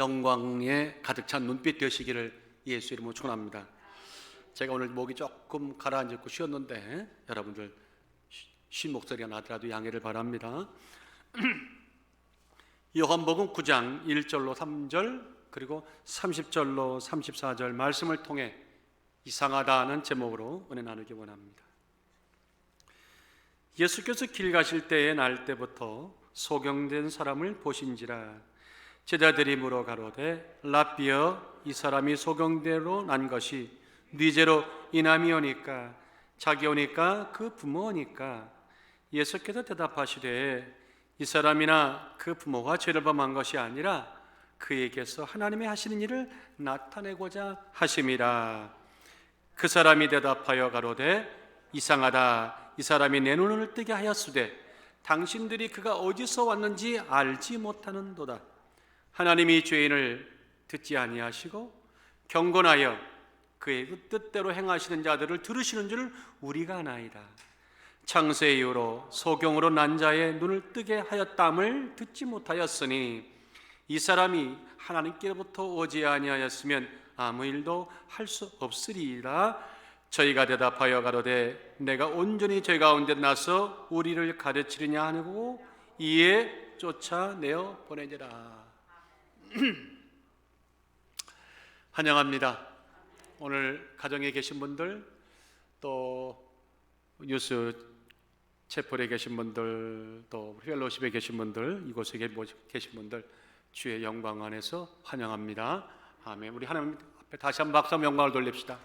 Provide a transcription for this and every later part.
영광에 가득 찬 눈빛 되시기를 예수 이름으로 축원합니다. 제가 오늘 목이 조금 가라앉고 쉬었는데 여러분들 쉰 목소리가 나더라도 양해를 바랍니다. 요한복음 9장 1절로 3절 그리고 30절로 34절 말씀을 통해 이상하다는 제목으로 은혜 나누기 원합니다. 예수께서 길 가실 때의 날 때부터 소경된 사람을 보신지라 제자들이 물어 가로되 랍비여 이 사람이 소경대로 난 것이 뉘제로 이남이 오니까 자기 오니까 그 부모 오니까 예수께서 대답하시되 이 사람이나 그 부모가 죄를 범한 것이 아니라 그에게서 하나님의 하시는 일을 나타내고자 하심이라. 그 사람이 대답하여 가로되 이상하다. 이 사람이 내 눈을 뜨게 하였으되 당신들이 그가 어디서 왔는지 알지 못하는도다. 하나님이 죄인을 듣지 아니하시고 경건하여 그의 그 뜻대로 행하시는 자들을 들으시는 줄 우리가 아나이다. 창세 이후로 소경으로 난 자의 눈을 뜨게 하였담을 듣지 못하였으니 이 사람이 하나님께로부터 오지 아니하였으면 아무 일도 할 수 없으리라. 저희가 대답하여 가로되 내가 온전히 죄 가운데 나서 우리를 가르치느냐 하고 이에 쫓아내어 보내니라. 환영합니다. 오늘 가정에 계신 분들 또 뉴스 채플에 계신 분들 또 펠로십에 계신 분들 이곳에 계신 분들 주의 영광 안에서 환영합니다. 아멘. 우리 하나님 앞에 다시 한번 박수 한번 영광을 돌립시다.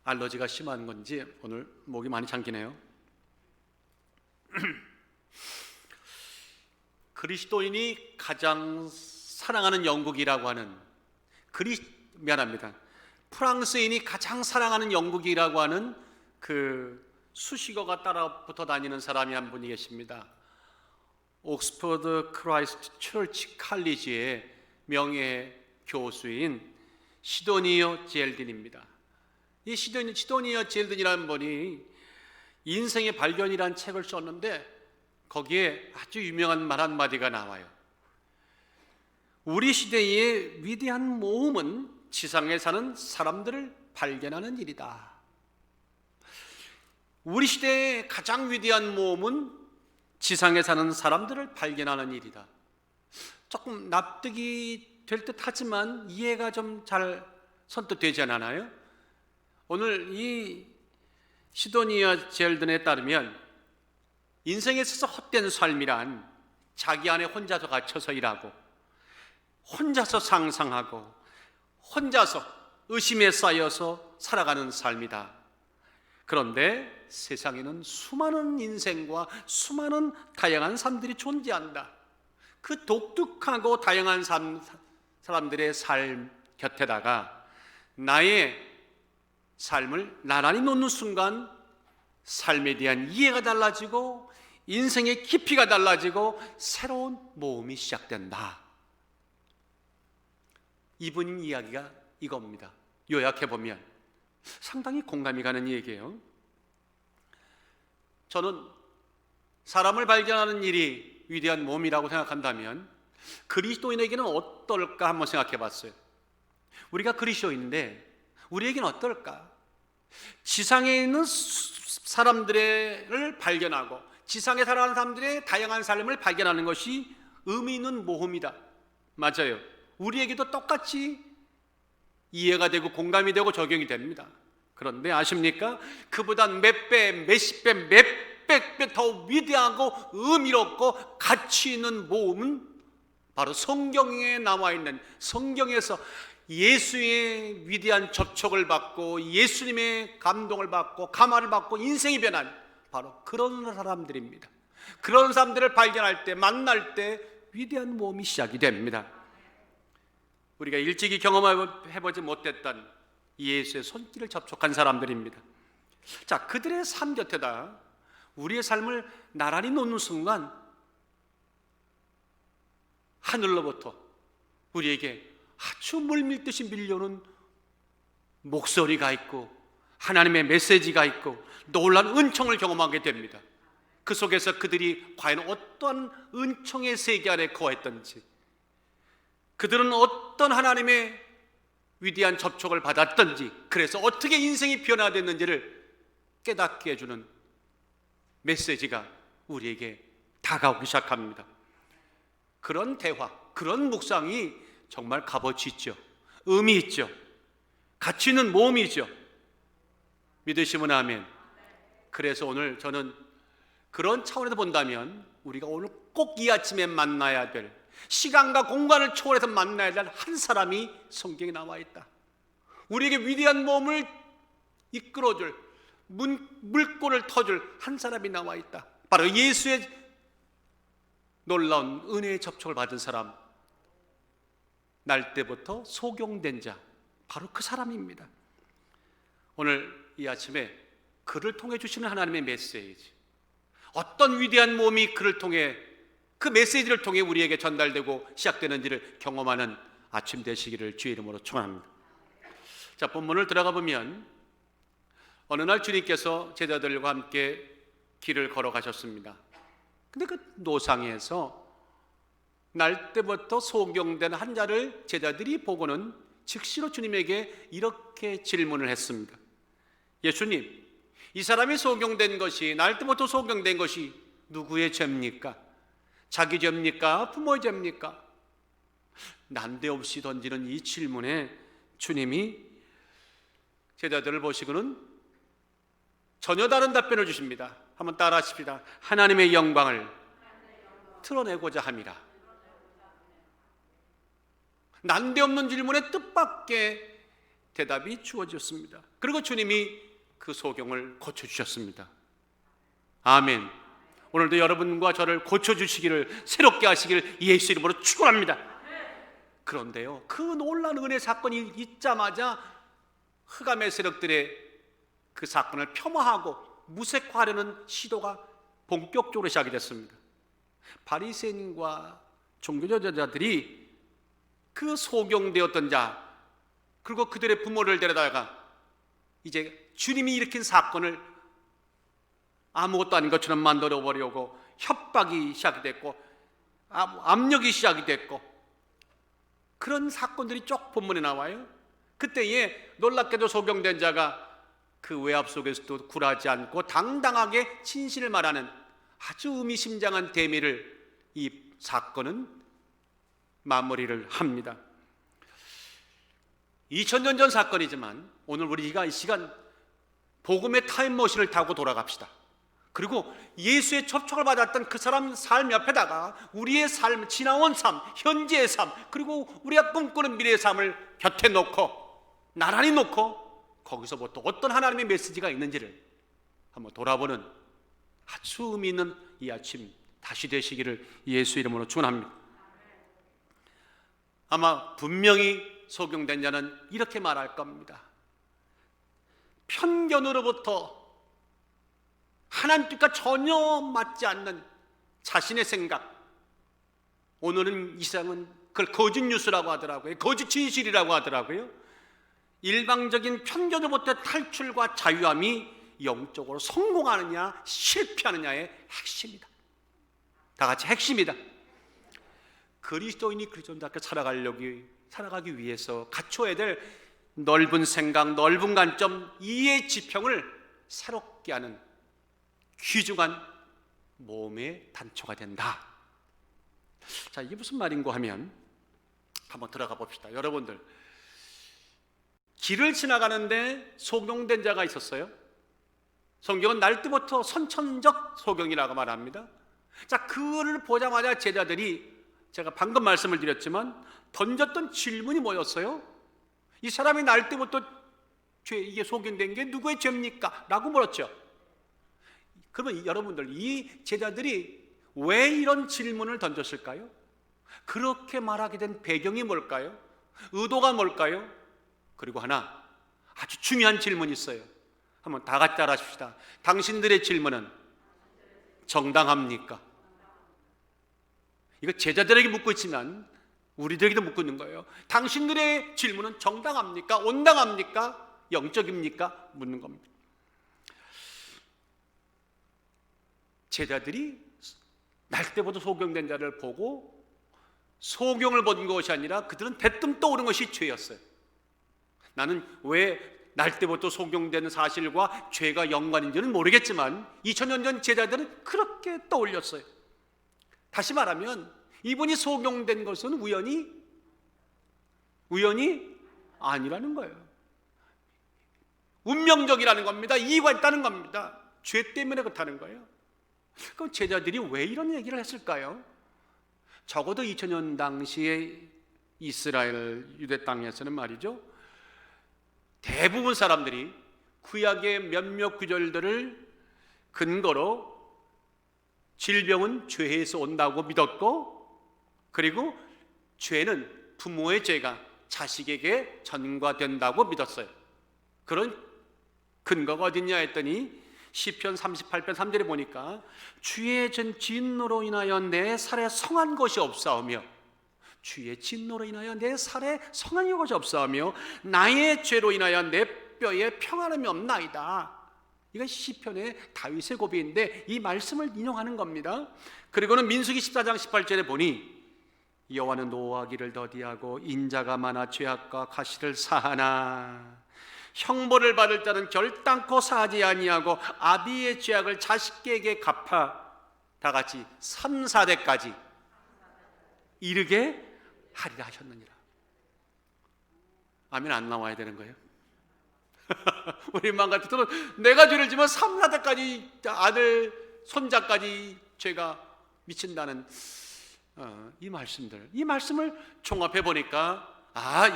알러지가 심한 건지 오늘 목이 많이 잠기네요. 그리스도인이 가장 사랑하는 영국이라고 하는 프랑스인이 가장 사랑하는 영국이라고 하는 그 수식어가 따라 붙어 다니는 사람이 한 분이 계십니다. 옥스퍼드 크라이스트 처치 칼리지의 명예 교수인 시도니어 젤든입니다. 이 시도니어 젤든이라는 분이 인생의 발견이라는 책을 썼는데 거기에 아주 유명한 말 한마디가 나와요. 우리 시대의 위대한 모험은 지상에 사는 사람들을 발견하는 일이다. 우리 시대의 가장 위대한 모험은 지상에 사는 사람들을 발견하는 일이다. 조금 납득이 될 듯 하지만 이해가 좀 잘 선뜻 되지 않아요? 오늘 이 시도니아 젤든에 따르면 인생에 있어서 헛된 삶이란 자기 안에 혼자서 갇혀서 일하고 혼자서 상상하고 혼자서 의심에 쌓여서 살아가는 삶이다. 그런데 세상에는 수많은 인생과 수많은 다양한 삶들이 존재한다. 그 독특하고 다양한 사람들의 삶 곁에다가 나의 삶을 나란히 놓는 순간 삶에 대한 이해가 달라지고 인생의 깊이가 달라지고 새로운 모험이 시작된다. 이분 이야기가 이겁니다. 요약해보면 상당히 공감이 가는 얘기예요. 저는 사람을 발견하는 일이 위대한 모험이라고 생각한다면 그리스도인에게는 어떨까 한번 생각해 봤어요. 우리가 그리스도인인데 우리에게는 어떨까? 지상에 있는 사람들을 발견하고 지상에 살아가는 사람들의 다양한 삶을 발견하는 것이 의미 있는 모험이다. 맞아요. 우리에게도 똑같이 이해가 되고 공감이 되고 적용이 됩니다. 그런데 아십니까? 그보다 몇 배, 몇십 배, 몇백 배 더 위대하고 의미롭고 가치 있는 모험은 바로 성경에 나와 있는 성경에서 예수의 위대한 접촉을 받고 예수님의 감동을 받고 감화를 받고 인생이 변한 바로 그런 사람들입니다. 그런 사람들을 발견할 때 만날 때 위대한 모험이 시작이 됩니다. 우리가 일찍이 경험해보지 못했던 예수의 손길을 접촉한 사람들입니다. 자, 그들의 삶 곁에다 우리의 삶을 나란히 놓는 순간 하늘로부터 우리에게 아주 물밀듯이 밀려오는 목소리가 있고 하나님의 메시지가 있고 놀라운 은총을 경험하게 됩니다. 그 속에서 그들이 과연 어떤 은총의 세계 안에 거했던지, 그들은 어떤 하나님의 위대한 접촉을 받았던지, 그래서 어떻게 인생이 변화됐는지를 깨닫게 해주는 메시지가 우리에게 다가오기 시작합니다. 그런 대화, 그런 묵상이 정말 값어치 있죠. 의미 있죠. 가치 있는 모험이죠. 믿으시면 아멘. 그래서 오늘 저는 그런 차원에서 본다면 우리가 오늘 꼭 이 아침에 만나야 될, 시간과 공간을 초월해서 만나야 될 한 사람이 성경에 나와 있다. 우리에게 위대한 모험을 이끌어줄, 물꼬를 터줄 한 사람이 나와 있다. 바로 예수의 놀라운 은혜의 접촉을 받은 사람, 날 때부터 소경된 자, 바로 그 사람입니다. 오늘 이 아침에 그를 통해 주시는 하나님의 메시지, 어떤 위대한 모험이 그를 통해, 그 메시지를 통해 우리에게 전달되고 시작되는지를 경험하는 아침 되시기를 주의 이름으로 축원합니다. 자, 본문을 들어가 보면 어느 날 주님께서 제자들과 함께 길을 걸어가셨습니다. 근데 그 노상에서 날 때부터 소경된 한 자를 제자들이 보고는 즉시로 주님에게 이렇게 질문을 했습니다. 예수님, 이 사람이 소경된 것이, 날 때부터 소경된 것이 누구의 죄입니까? 자기 죄입니까? 부모의 죄입니까? 난데없이 던지는 이 질문에 주님이 제자들을 보시고는 전혀 다른 답변을 주십니다. 한번 따라 하십시다. 하나님의 영광을 드러내고자 함이라. 난데없는 질문에 뜻밖의 대답이 주어졌습니다. 그리고 주님이 그 소경을 고쳐주셨습니다. 아멘. 오늘도 여러분과 저를 고쳐주시기를, 새롭게 하시기를 예수 이름으로 축원합니다. 그런데요, 그 놀라운 은혜 사건이 있자마자 흑암의 세력들의 그 사건을 폄하하고 무색화하려는 시도가 본격적으로 시작이 됐습니다. 바리새인과 종교지도자들이 그 소경되었던 자, 그리고 그들의 부모를 데려다가 이제 주님이 일으킨 사건을 아무것도 아닌 것처럼 만들어 보려고 협박이 시작이 됐고, 압력이 시작이 됐고, 그런 사건들이 쭉 본문에 나와요. 그때에 놀랍게도 소경된 자가 그 외압 속에서도 굴하지 않고 당당하게 진실을 말하는 아주 의미심장한 대미를 이 사건은 마무리를 합니다. 2000년 전 사건이지만 오늘 우리가 이 시간 복음의 타임머신을 타고 돌아갑시다. 그리고 예수의 접촉을 받았던 그 사람 삶 옆에다가 우리의 삶, 지나온 삶, 현재의 삶, 그리고 우리가 꿈꾸는 미래의 삶을 곁에 놓고, 나란히 놓고 거기서부터 어떤 하나님의 메시지가 있는지를 한번 돌아보는 아주 의미 있는 이 아침 다시 되시기를 예수 이름으로 축원합니다. 아마 분명히 소경된 자는 이렇게 말할 겁니다. 편견으로부터 하나님 뜻과 전혀 맞지 않는 자신의 생각, 오늘은 이 세상은 그걸 거짓 뉴스라고 하더라고요. 거짓 진실이라고 하더라고요. 일방적인 편견으로부터 탈출과 자유함이 영적으로 성공하느냐 실패하느냐의 핵심이다. 다 같이 핵심이다. 그리스도인이 그리스도인답게 살아가기 위해서 갖춰야 될 넓은 생각, 넓은 관점, 이해 지평을 새롭게 하는 귀중한 모험의 단초가 된다. 자, 이게 무슨 말인고 하면 한번 들어가 봅시다. 여러분들, 길을 지나가는데 소경된 자가 있었어요. 성경은 날 때부터 선천적 소경이라고 말합니다. 자, 그를 보자마자 제자들이, 제가 방금 말씀을 드렸지만 던졌던 질문이 뭐였어요? 이 사람이 날 때부터 이게 소경된 게 누구의 죄입니까? 라고 물었죠. 그러면 여러분들, 이 제자들이 왜 이런 질문을 던졌을까요? 그렇게 말하게 된 배경이 뭘까요? 의도가 뭘까요? 그리고 하나 아주 중요한 질문이 있어요. 한번 다 같이 따라 하십시다. 당신들의 질문은 정당합니까? 이거 제자들에게 묻고 있지만 우리들에게도 묻고 있는 거예요. 당신들의 질문은 정당합니까? 온당합니까? 영적입니까? 묻는 겁니다. 제자들이 날때부터 소경된 자를 보고 소경을 본 것이 아니라 그들은 대뜸 떠오른 것이 죄였어요. 나는 왜 날때부터 소경된 사실과 죄가 연관인지는 모르겠지만 2000년 전 제자들은 그렇게 떠올렸어요. 다시 말하면 이분이 소경된 것은 우연이 아니라는 거예요. 운명적이라는 겁니다. 이유가 있다는 겁니다. 죄 때문에 그렇다는 거예요. 그럼 제자들이 왜 이런 얘기를 했을까요? 적어도 2000년 당시에 이스라엘 유대 땅에서는 말이죠, 대부분 사람들이 구약의 몇몇 구절들을 근거로 질병은 죄에서 온다고 믿었고, 그리고 죄는 부모의 죄가 자식에게 전가된다고 믿었어요. 그런 근거가 어딨냐 했더니 시편 38편 3절에 보니까 주의 진노로 인하여 내 살에 성한 것이 없사오며, 주의 진노로 인하여 내 살에 성한 것이 없사오며 나의 죄로 인하여 내 뼈에 평안함이 없나이다. 이건 시편의 다윗의 고백인데 이 말씀을 인용하는 겁니다. 그리고는 민수기 14장 18절에 보니 여호와는 노하기를 더디하고 인자가 많아 죄악과 가시를 사하나 형벌을 받을 자는 결단코 사하지 아니하고 아비의 죄악을 자식에게 갚아 다 같이 3, 4대까지 이르게 하리라 하셨느니라. 아멘 안 나와야 되는 거예요? 우리 맘 같아서는 내가 죄를 지면 3, 4대까지 아들, 손자까지 죄가 미친다는 이 말씀을 종합해 보니까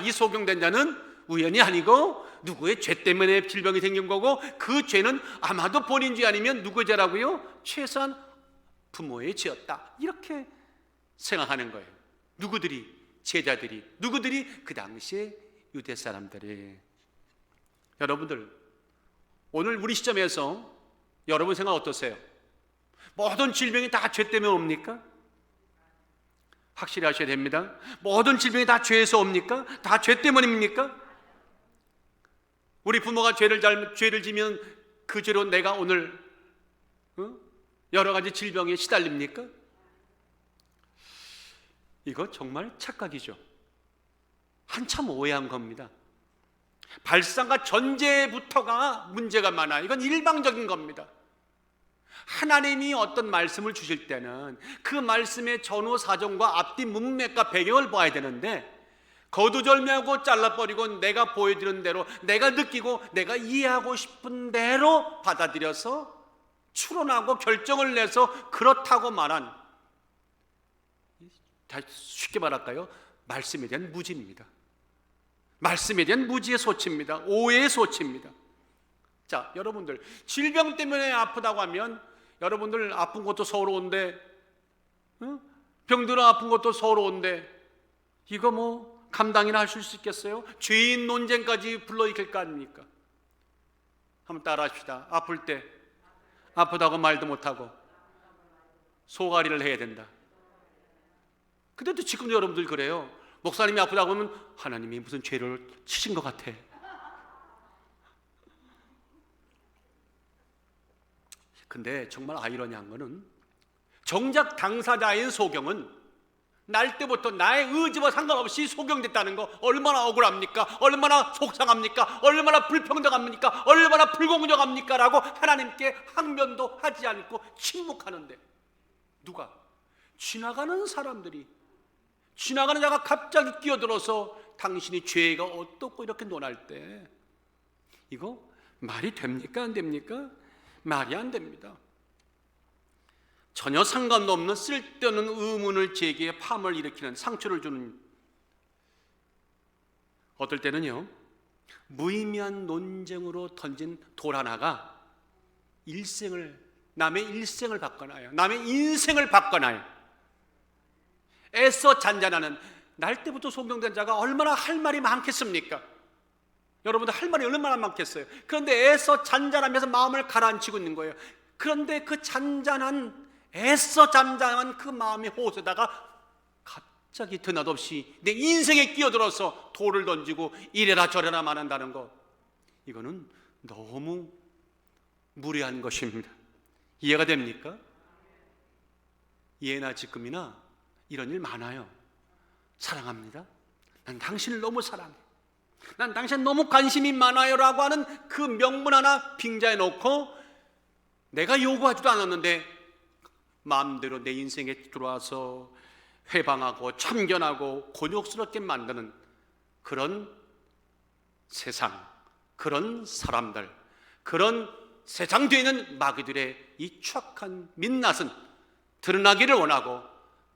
이 소경된 자는 우연이 아니고 누구의 죄 때문에 질병이 생긴 거고, 그 죄는 아마도 본인 죄 아니면 누구의 죄라고요? 최소한 부모의 죄였다. 이렇게 생각하는 거예요. 누구들이? 제자들이. 누구들이? 그 당시에 유대 사람들이. 여러분들, 오늘 우리 시점에서 여러분 생각 어떠세요? 모든 질병이 다 죄 때문에 옵니까? 확실히 하셔야 됩니다. 모든 질병이 다 죄에서 옵니까? 다 죄 때문입니까? 우리 부모가 죄를 지면 그 죄로 내가 오늘 여러 가지 질병에 시달립니까? 이거 정말 착각이죠. 한참 오해한 겁니다. 발상과 전제부터가 문제가 많아요. 이건 일방적인 겁니다. 하나님이 어떤 말씀을 주실 때는 그 말씀의 전후 사정과 앞뒤 문맥과 배경을 봐야 되는데, 거두절미하고 잘라버리고 내가 보여드리는 대로, 내가 느끼고 내가 이해하고 싶은 대로 받아들여서 추론하고 결정을 내서 그렇다고 말한, 쉽게 말할까요? 말씀에 대한 무지입니다. 말씀에 대한 무지의 소치입니다. 오해의 소치입니다. 자, 여러분들 질병 때문에 아프다고 하면 여러분들 아픈 것도 서러운데, 병들어 아픈 것도 서러운데 이거 뭐 감당이나 하실 수 있겠어요? 죄인 논쟁까지 불러일으킬 거 아닙니까? 한번 따라 합시다. 아플 때 아프다고 말도 못하고 소가리를 해야 된다. 근데도 지금도 여러분들 그래요. 목사님이 아프다고 하면 하나님이 무슨 죄를 치신 것 같아. 근데 정말 아이러니한 거는 정작 당사자인 소경은 날 때부터 나의 의지와 상관없이 소경됐다는 거 얼마나 억울합니까? 얼마나 속상합니까? 얼마나 불평등합니까? 얼마나 불공정합니까? 라고 하나님께 항변도 하지 않고 침묵하는데, 누가? 지나가는 사람들이, 지나가는 자가 갑자기 끼어들어서 당신이 죄가 어떻고 이렇게 논할 때 이거 말이 됩니까? 안 됩니까? 말이 안 됩니다. 전혀 상관도 없는 쓸데없는 의문을 제기해 파문을 일으키는, 상처를 주는, 어떨 때는요 무의미한 논쟁으로 던진 돌 하나가 남의 일생을 바꿔놔요. 남의 인생을 바꿔놔요. 애써 잔잔하는, 날 때부터 소경된 자가 얼마나 할 말이 많겠습니까? 여러분들 할 말이 얼마나 많겠어요? 그런데 애써 잔잔하면서 마음을 가라앉히고 있는 거예요. 그런데 그 애써 잔잔한 그 마음의 호소다가 갑자기 드낮없이 내 인생에 끼어들어서 돌을 던지고 이래라 저래라 말한다는 것, 이거는 너무 무례한 것입니다. 이해가 됩니까? 예나 지금이나 이런 일 많아요. 사랑합니다. 난 당신을 너무 사랑해. 난 당신 너무 관심이 많아요 라고 하는 그 명분 하나 빙자해 놓고 내가 요구하지도 않았는데 마음대로 내 인생에 들어와서 회방하고 참견하고 곤욕스럽게 만드는 그런 세상, 그런 사람들, 그런 세상 뒤에 있는 마귀들의 이 추악한 민낯은 드러나기를 원하고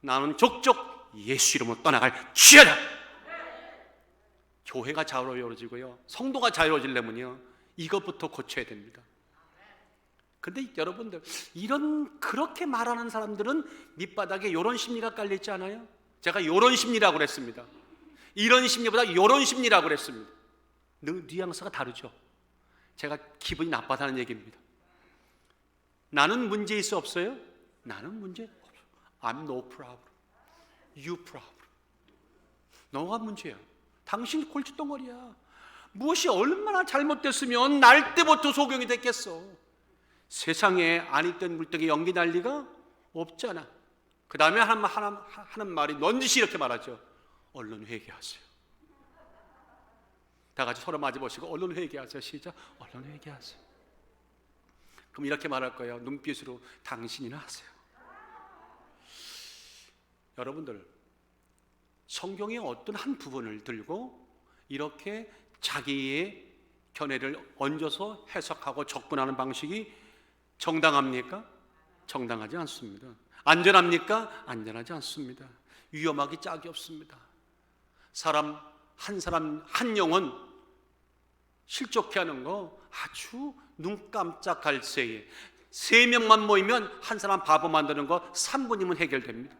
나는 족족 예수 이름으로 떠나갈 지어다. 교회가 자유로워지고요, 성도가 자유로워지려면요 이것부터 고쳐야 됩니다. 근데 여러분들, 이런 그렇게 말하는 사람들은 밑바닥에 이런 심리가 깔려있지 않아요? 제가 이런 심리라고 그랬습니다. 이런 심리보다 이런 심리라고 그랬습니다. 뉘앙스가 다르죠. 제가 기분이 나빠서 하는 얘기입니다. 나는 문제 있어 없어요? 나는 문제 없어. I'm no problem. You problem. 너가 문제야. 당신 골칫덩어리야. 무엇이 얼마나 잘못됐으면 날 때부터 소경이 됐겠어. 세상에 안 있던 물떡에 연기 날 리가 없잖아. 그 다음에 하는 말이 넌지시 이렇게 말하죠. 얼른 회개하세요. 다 같이 서로 마주보시고 얼른 회개하세요. 시작. 얼른 회개하세요. 그럼 이렇게 말할 거예요. 눈빛으로 당신이나 하세요. 여러분들, 성경의 어떤 한 부분을 들고 이렇게 자기의 견해를 얹어서 해석하고 접근하는 방식이 정당합니까? 정당하지 않습니다. 안전합니까? 안전하지 않습니다. 위험하기 짝이 없습니다. 사람 한 영혼 실족해 하는 거 아주 눈 깜짝할 새에 3명만 모이면 한 사람 바보 만드는 거 3분이면 해결됩니다.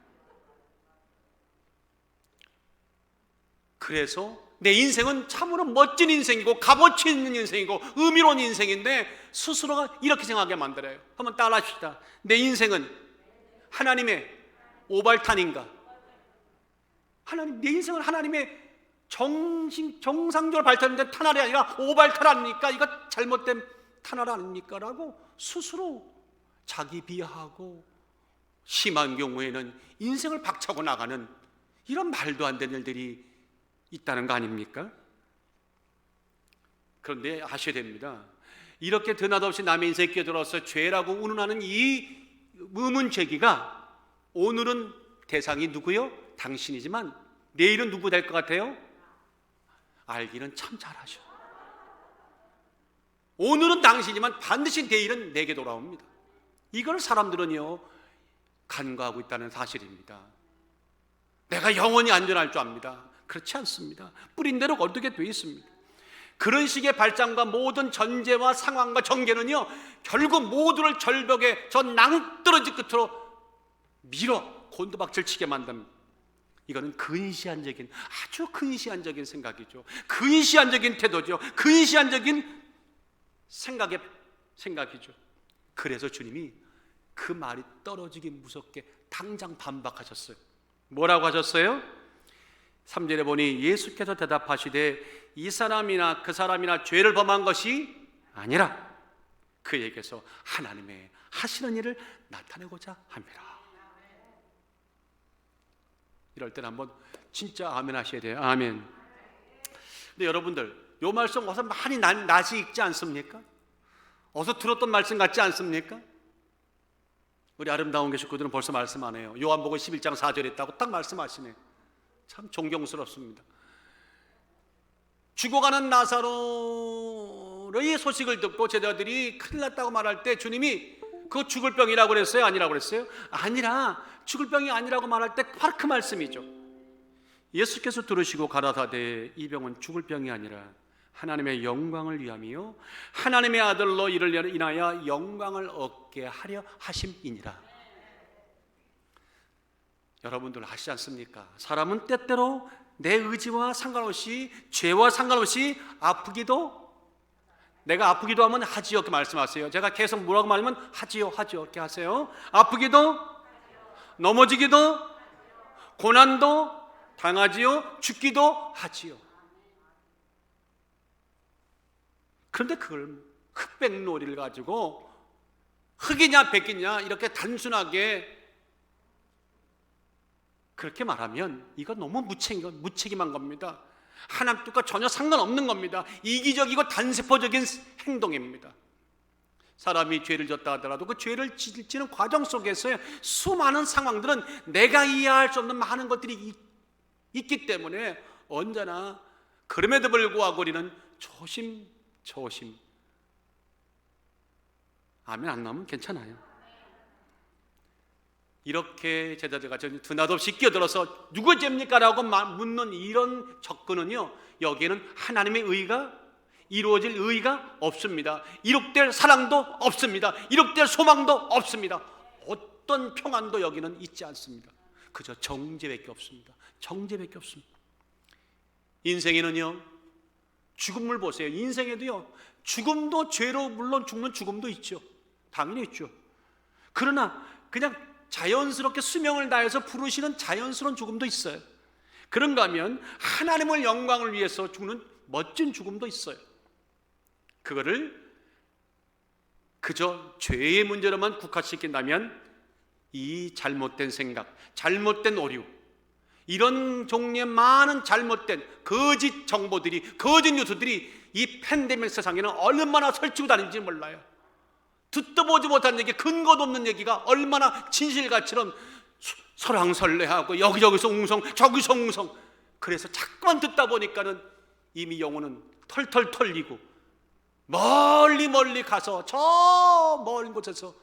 그래서 내 인생은 참으로 멋진 인생이고 값어치 있는 인생이고 의미로운 인생인데 스스로가 이렇게 생각하게 만들어요. 한번 따라합시다. 내 인생은 하나님의 오발탄인가? 내 인생은 하나님의 정상적으로 발달된 탄알이 아니라 오발탄 아닙니까? 이거 잘못된 탄알 아닙니까? 라고 스스로 자기 비하하고 심한 경우에는 인생을 박차고 나가는 이런 말도 안 되는 일들이 있다는 거 아닙니까? 그런데 아셔야 됩니다. 이렇게 드나없이 남의 인생에 끼어들어서 죄라고 운운하는 이 의문 제기가 오늘은 대상이 누구요? 당신이지만 내일은 누구 될 것 같아요? 알기는 참 잘하셔. 오늘은 당신이지만 반드시 내일은 내게 돌아옵니다. 이걸 사람들은요 간과하고 있다는 사실입니다. 내가 영원히 안전할 줄 압니다. 그렇지 않습니다. 뿌린 대로 거두게 되어 있습니다. 그런 식의 발상과 모든 전제와 상황과 전개는요 결국 모두를 절벽에 저 낭떠러지 끝으로 밀어 곤두박질 치게 만듭니다. 이거는 근시안적인, 아주 근시안적인 생각이죠. 근시안적인 태도죠. 근시안적인 생각이죠. 그래서 주님이 그 말이 떨어지기 무섭게 당장 반박하셨어요. 뭐라고 하셨어요? 3절에 보니 예수께서 대답하시되 이 사람이나 그 사람이나 죄를 범한 것이 아니라 그에게서 하나님의 하시는 일을 나타내고자 함이라. 이럴 때는 한번 진짜 아멘 하셔야 돼요. 아멘. 근데 여러분들, 이 말씀 어서 많이 낯이 익지 않습니까? 어서 들었던 말씀 같지 않습니까? 우리 아름다운 교식구들은 벌써 말씀 안 해요. 요한복음 11장 4절에 있다고 딱 말씀하시네요. 참 존경스럽습니다. 죽어가는 나사로의 소식을 듣고 제자들이 큰일 났다고 말할 때 주님이 그거 죽을 병이라고 그랬어요? 아니라고 그랬어요? 아니라, 죽을 병이 아니라고 말할 때 바로 그 말씀이죠. 예수께서 들으시고 가라사대 이 병은 죽을 병이 아니라 하나님의 영광을 위함이요 하나님의 아들로 이를 인하여 영광을 얻게 하려 하심이니라. 여러분들 아시지 않습니까? 사람은 때때로 내 의지와 상관없이, 죄와 상관없이 아프기도, 내가 아프기도 하면 하지요 이렇게 말씀하세요. 제가 계속 뭐라고 말하면 하지요 이렇게 하세요. 아프기도, 넘어지기도, 고난도 당하지요, 죽기도 하지요. 그런데 그걸 흑백놀이를 가지고 흑이냐 백이냐 이렇게 단순하게 그렇게 말하면 이거 너무 무책임한 겁니다. 하나님 뜻과 전혀 상관없는 겁니다. 이기적이고 단세포적인 행동입니다. 사람이 죄를 졌다 하더라도 그 죄를 지는 과정 속에서 수많은 상황들은 내가 이해할 수 없는 많은 것들이 있기 때문에 언제나 그럼에도 불구하고 우리는 조심 아멘 안 나오면 괜찮아요. 이렇게 제자들과 두 나없이 끼어들어서 누구 죄입니까? 라고 묻는 이런 접근은요, 여기에는 하나님의 의가 이루어질 의가 없습니다. 이룩될 사랑도 없습니다. 이룩될 소망도 없습니다. 어떤 평안도 여기는 있지 않습니다. 그저 정죄밖에 없습니다. 정죄밖에 없습니다. 인생에는요, 죽음을 보세요. 인생에도요, 죽음도 죄로 물론 죽는 죽음도 있죠. 당연히 있죠. 그러나 그냥 자연스럽게 수명을 다해서 부르시는 자연스러운 죽음도 있어요. 그런가 하면 하나님의 영광을 위해서 죽는 멋진 죽음도 있어요. 그거를 그저 죄의 문제로만 국한시킨다면 이 잘못된 생각, 잘못된 오류, 이런 종류의 많은 잘못된 거짓 정보들이, 거짓 뉴스들이 이 팬데믹 세상에는 얼마나 설치고 다니는지 몰라요. 듣도 보지 못한 얘기, 근거도 없는 얘기가 얼마나 진실같이럼 설왕설래하고 여기저기서 웅성 저기서 웅성. 그래서 자꾸만 듣다 보니까는 이미 영혼은 털털 털리고 멀리 가서 저 먼 곳에서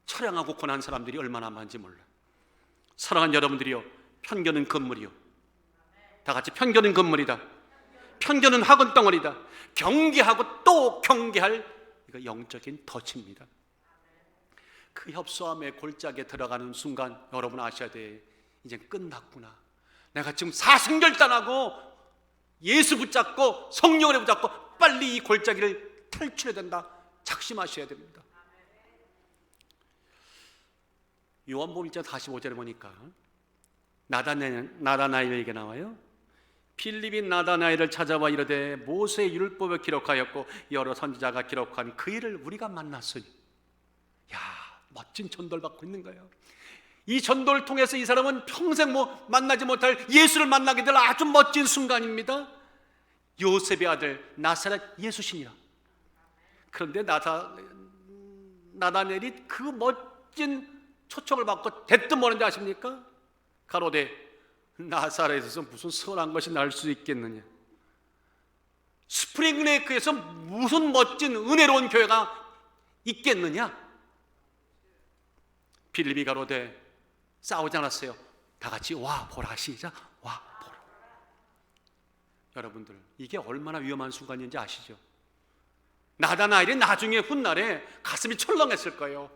처량하고 고난 사람들이 얼마나 많은지 몰라요. 사랑하는 여러분들이요, 편견은 건물이요, 다 같이 편견은 건물이다. 편견은 학원 덩어리다. 경계하고 또 경계할 이거 영적인 덫입니다. 그 협소함의 골짜기에 들어가는 순간 여러분 아셔야 돼. 이제 끝났구나. 내가 지금 사승결단하고 예수 붙잡고 성령을 붙잡고 빨리 이 골짜기를 탈출해야 된다. 작심하셔야 됩니다. 요한복음 1장 45절에 보니까 나다나엘에게 나와요. 필립이 나다나엘을 찾아와 이르되 모세의 율법을 기록하였고 여러 선지자가 기록한 그 일을 우리가 만났으니. 야, 멋진 전도를 받고 있는 거예요. 이 전도를 통해서 이 사람은 평생 만나지 못할 예수를 만나게 될 아주 멋진 순간입니다. 요셉의 아들 나사렛 예수시니라. 그런데 나다나엘이 그 멋진 초청을 받고 대뜸 뭐는지 아십니까? 가로되 나사렛에서 무슨 선한 것이 날 수 있겠느냐? 스프링레이크에서 무슨 멋진 은혜로운 교회가 있겠느냐? 빌립이 가로되 싸우지 않았어요. 다 같이 와 보라. 시작. 와 보라. 여러분들, 이게 얼마나 위험한 순간인지 아시죠? 나다나엘이 나중에 훗날에 가슴이 철렁했을 거예요.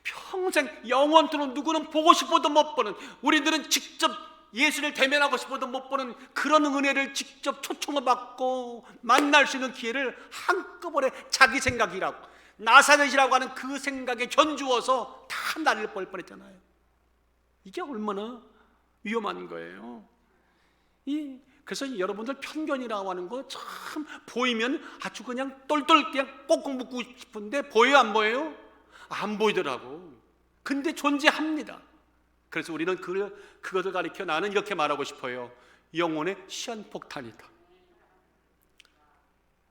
평생 영원토록 누구는 보고 싶어도 못 보는, 우리들은 직접 예수를 대면하고 싶어도 못 보는 그런 은혜를 직접 초청을 받고 만날 수 있는 기회를 한꺼번에 자기 생각이라고, 나사렛이라고 하는 그 생각에 견주어서 다 날릴 뻔했잖아요. 이게 얼마나 위험한 거예요. 그래서 여러분들 편견이라고 하는 거 참 보이면 아주 그냥 똘똘 그냥 꼭꼭 묶고 싶은데 보여요, 안 보여요? 안 보이더라고. 근데 존재합니다. 그래서 우리는 그것을 가리켜 나는 이렇게 말하고 싶어요. 영혼의 시한폭탄이다.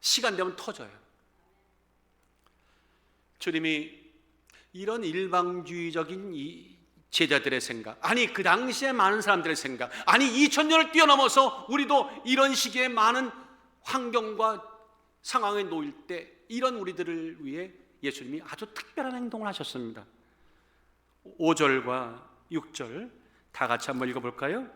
시간 되면 터져요. 주님이 이런 일방주의적인 이 제자들의 생각, 아니 그 당시에 많은 사람들의 생각, 아니 2000년을 뛰어넘어서 우리도 이런 식의 많은 환경과 상황에 놓일 때 이런 우리들을 위해 예수님이 아주 특별한 행동을 하셨습니다. 5절과 6절 다 같이 한번 읽어볼까요?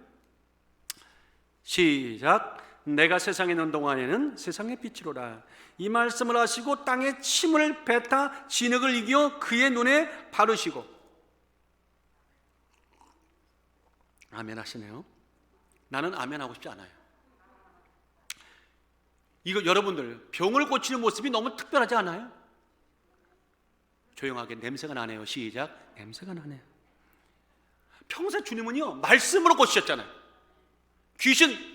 시작. 내가 세상에 있는 동안에는 세상의 빛이로라. 이 말씀을 하시고 땅에 침을 뱉어 진흙을 이겨 그의 눈에 바르시고. 아멘 하시네요. 나는 아멘 하고 싶지 않아요. 이거 여러분들 병을 고치는 모습이 너무 특별하지 않아요? 조용하게 냄새가 나네요. 시작. 냄새가 나네요. 평소에 주님은요 말씀으로 고치셨잖아요. 귀신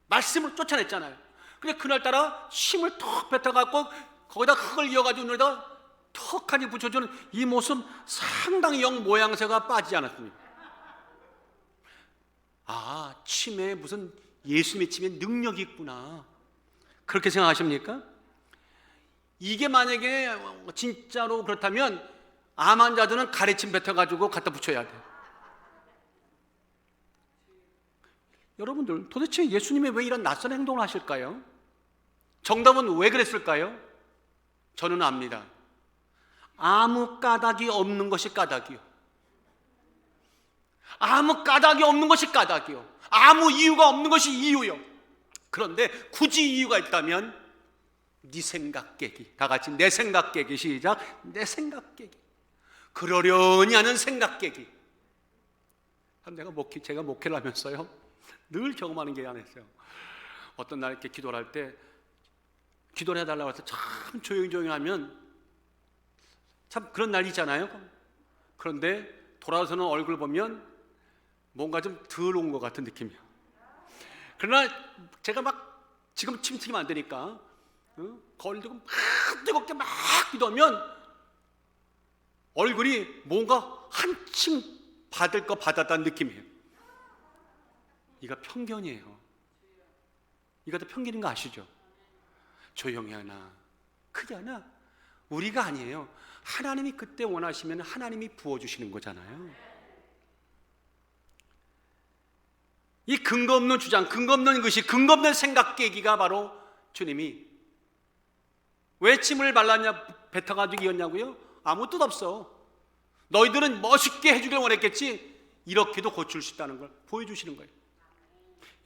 말씀으로 쫓아냈잖아요. 근데 그날따라 침을 턱 뱉어갖고 거기다 흙을 이어가지고 눈에다 턱하니 붙여주는 이 모습, 상당히 영 모양새가 빠지지 않았습니다. 아, 치매에 무슨 예수님의 치매에 능력이 있구나, 그렇게 생각하십니까? 이게 만약에 진짜로 그렇다면 암 환자들은 가래침 뱉어가지고 갖다 붙여야 돼. 여러분들, 도대체 예수님이 왜 이런 낯선 행동을 하실까요? 정답은 왜 그랬을까요? 저는 압니다. 아무 까닭이 없는 것이 까닭이요. 아무 까닭이 없는 것이 까닭이요. 아무 이유가 없는 것이 이유요. 그런데 굳이 이유가 있다면 네 생각 깨기. 다 같이 내 생각 깨기. 시작. 내 생각 깨기. 그러려니 하는 생각 깨기. 제가 목회를 하면서요, 늘 경험하는 게 하나 있어요. 어떤 날 이렇게 기도를 할 때, 기도를 해달라고 해서 참 조용히 하면 참 그런 날이 있잖아요. 그런데 돌아서는 얼굴 보면 뭔가 좀 덜 온 것 같은 느낌이야. 그러나 제가 막 지금 침 튀기면 안 되니까 거울 들고 막 뜨겁게 막 기도하면 얼굴이 뭔가 한층 받을 거 받았다는 느낌이에요. 이거 편견이에요. 이거 다 편견인 거 아시죠? 조용히 하나 크게 하나 우리가 아니에요. 하나님이 그때 원하시면 하나님이 부어주시는 거잖아요. 이 근거 없는 주장, 근거 없는 것이, 근거 없는 생각 깨기가 바로 주님이 왜 침을 발랐냐, 뱉어가지고 이었냐고요? 아무 뜻 없어. 너희들은 멋있게 해주길 원했겠지, 이렇게도 고칠 수 있다는 걸 보여주시는 거예요.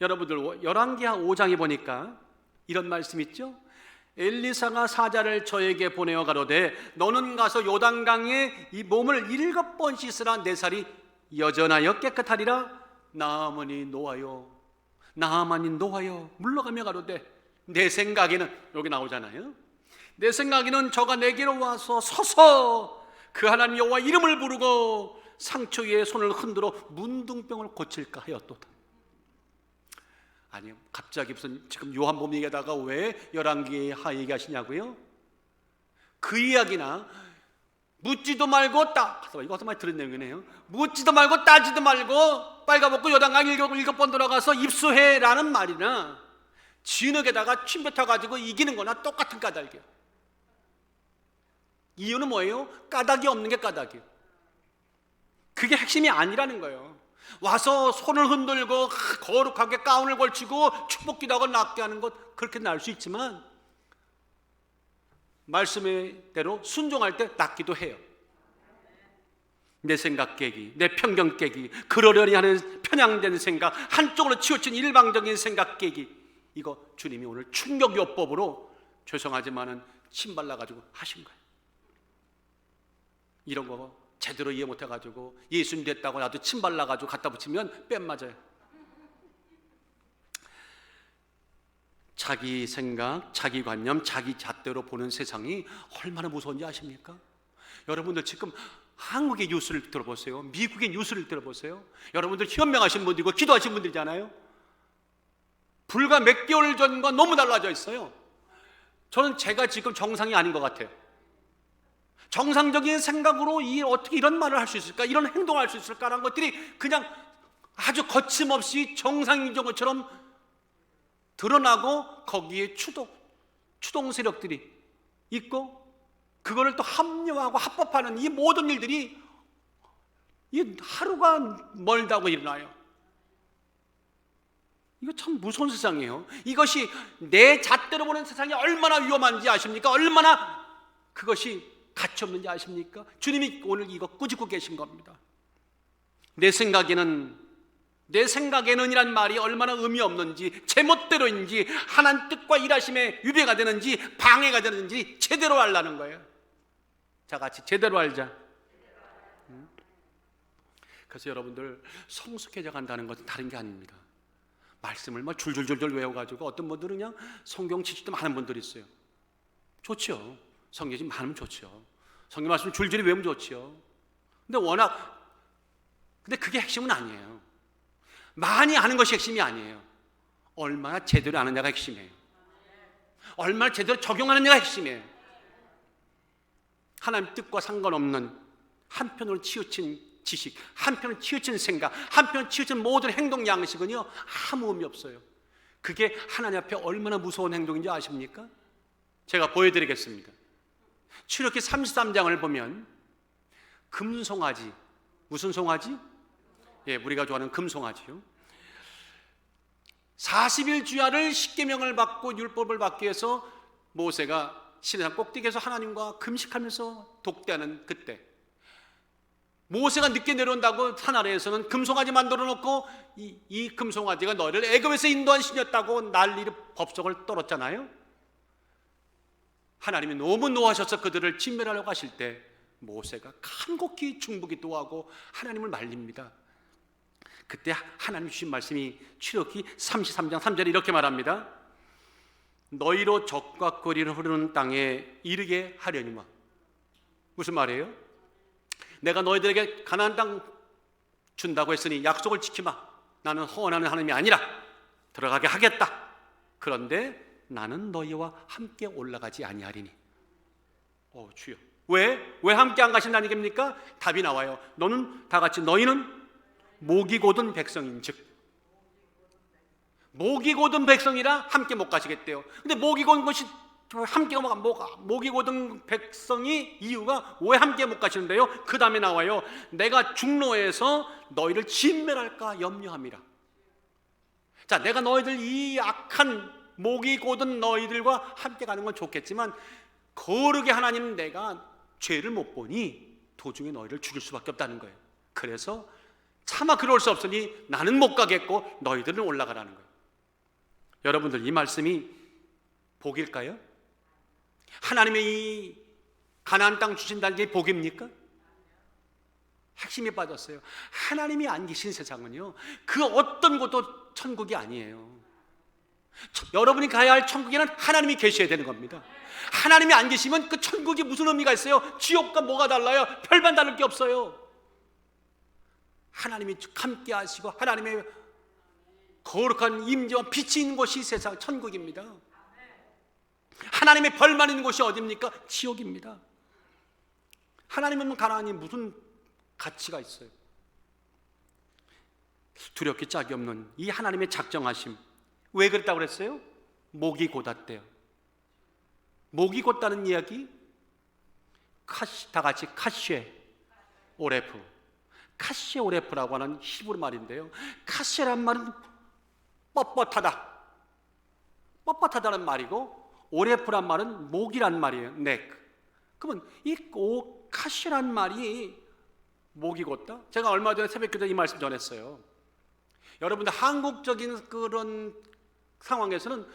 여러분들, 열왕기하 5장에 보니까 이런 말씀 있죠? 엘리사가 사자를 저에게 보내어 가로되 너는 가서 요단강에 이 몸을 7번 씻으라 내 살이 여전하여 깨끗하리라. 나아만이 노하여 물러가며 가로되 내 생각에는, 여기 나오잖아요, 내 생각에는 저가 내게로 와서 서서 그 하나님 여호와 이름을 부르고 상처 위에 손을 흔들어 문둥병을 고칠까 하였도다. 아니요, 갑자기 무슨 지금 요한복음 얘기하다가 왜 열왕기하 얘기하시냐고요? 그 이야기나 묻지도 말고 이거 어떤 말 들은 내용이네요. 묻지도 말고 따지도 말고 빨가벗고 요단강 7번 들어가서 입수해라는 말이나 진흙에다가 침 뱉어가지고 이기는 거나 똑같은 까닭이에요. 이유는 뭐예요? 까닭이 없는 게 까닭이에요. 그게 핵심이 아니라는 거예요. 와서 손을 흔들고 거룩하게 가운을 걸치고 축복기도 하고 낫게 하는 것, 그렇게 날 수 있지만 말씀의 대로 순종할 때 낫기도 해요. 내 생각 깨기, 내 편견 깨기, 그러려니 하는 편향된 생각, 한쪽으로 치우친 일방적인 생각 깨기, 이거 주님이 오늘 충격요법으로 죄송하지만은 침 발라가지고 하신 거예요. 이런 거 제대로 이해 못해가지고 예수님 됐다고 나도 침 발라가지고 갖다 붙이면 뺨 맞아요. 자기 생각, 자기 관념, 자기 잣대로 보는 세상이 얼마나 무서운지 아십니까? 여러분들 지금 한국의 뉴스를 들어보세요. 미국의 뉴스를 들어보세요. 여러분들 현명하신 분들이고 기도하신 분들이잖아요. 불과 몇 개월 전과 너무 달라져 있어요. 저는 제가 지금 정상이 아닌 것 같아요. 정상적인 생각으로 어떻게 이런 말을 할 수 있을까, 이런 행동을 할 수 있을까라는 것들이 그냥 아주 거침없이 정상인 것처럼 드러나고 거기에 추동 세력들이 있고 그거를 또 합리화하고 합법하는 이 모든 일들이 이 하루가 멀다고 일어나요. 이거 참 무서운 세상이에요. 이것이 내 잣대로 보는 세상이 얼마나 위험한지 아십니까? 얼마나 그것이 가치 없는지 아십니까? 주님이 오늘 이거 꾸짖고 계신 겁니다. 내 생각에는 이란 말이 얼마나 의미 없는지, 제멋대로인지, 하나님 뜻과 일하심에 위배가 되는지 방해가 되는지 제대로 알라는 거예요. 자, 같이 제대로 알자. 그래서 여러분들, 성숙해져 간다는 것은 다른 게 아닙니다. 말씀을 막 줄줄줄줄 외워가지고 어떤 분들은 그냥 성경 지식도 많은 분들이 있어요. 좋죠. 성경 지식 많으면 좋죠. 성경 말씀 줄줄이 외우면 좋죠. 근데 그게 핵심은 아니에요. 많이 아는 것이 핵심이 아니에요. 얼마나 제대로 아느냐가 핵심이에요. 얼마나 제대로 적용하느냐가 핵심이에요. 하나님 뜻과 상관없는 한편으로 치우친 지식, 한편 치우친 생각, 한편 치우친 모든 행동 양식은요 아무 의미 없어요. 그게 하나님 앞에 얼마나 무서운 행동인지 아십니까? 제가 보여드리겠습니다. 출애굽기 33장을 보면 금송아지, 무슨 송아지? 예, 우리가 좋아하는 금송아지요. 40일 주야를 십계명을 받고 율법을 받기 위해서 모세가 시내산 꼭대기에서 하나님과 금식하면서 독대하는 그때, 모세가 늦게 내려온다고 산 아래에서는 금송아지 만들어 놓고 이 금송아지가 너희를 애굽에서 인도한 신이었다고 난리를 법석을 떨었잖아요. 하나님이 너무 노하셔서 그들을 진멸하려고 하실 때 모세가 간곡히 중보기도하고 하나님을 말립니다. 그때 하나님 주신 말씀이 출애굽기 33장 3절에 이렇게 말합니다. 너희로 적과 거리를 흐르는 땅에 이르게 하려니와. 무슨 말이에요? 내가 너희들에게 가나안 땅 준다고 했으니 약속을 지키마. 나는 허언하는 하나님이 아니라 들어가게 하겠다. 그런데 나는 너희와 함께 올라가지 아니하리니. 주여, 왜 함께 안 가신다는 얘기입니까? 답이 나와요. 너희는 목이 곧은 백성인즉. 목이 곧은 백성이라 함께 못 가시겠대요. 근데 목이 곧은 것이 함께 목이 곧은 백성이 이유가 왜 함께 못 가시는데요? 그 다음에 나와요. 내가 중로에서 너희를 진멸할까 염려함이라. 자, 내가 너희들 이 악한 목이 곧은 너희들과 함께 가는 건 좋겠지만 거룩의 하나님 내가 죄를 못 보니 도중에 너희를 죽일 수밖에 없다는 거예요. 그래서 차마 그럴 수 없으니 나는 못 가겠고 너희들은 올라가라는 거예요. 여러분들, 이 말씀이 복일까요? 하나님의 이 가나안 땅 주신다는 게 복입니까? 핵심이 빠졌어요. 하나님이 안 계신 세상은요 그 어떤 곳도 천국이 아니에요. 여러분이 가야 할 천국에는 하나님이 계셔야 되는 겁니다. 하나님이 안 계시면 그 천국이 무슨 의미가 있어요? 지옥과 뭐가 달라요? 별반 다를 게 없어요. 하나님이 함께 하시고 하나님의 거룩한 임재와 빛이 있는 곳이 세상 천국입니다. 하나님의 벌만 있는 곳이 어디입니까? 지옥입니다. 하나님은 가나안이 무슨 가치가 있어요? 두렵기 짝이 없는 이 하나님의 작정하심. 왜 그랬다고 그랬어요? 목이 곧았대요. 목이 곧다는 이야기, 다 같이 카시에 오레프. 카시에 오레프라고 하는 히브리 말인데요, 카시에란 말은 뻣뻣하다는 말이고 오레프란 말은 목이란 말이에요. 넥. 그러면 이 카시란 말이 목이 곧다? 제가 얼마 전에 새벽기도에 이 말씀 전했어요. 여러분들 한국적인 그런 상황에서는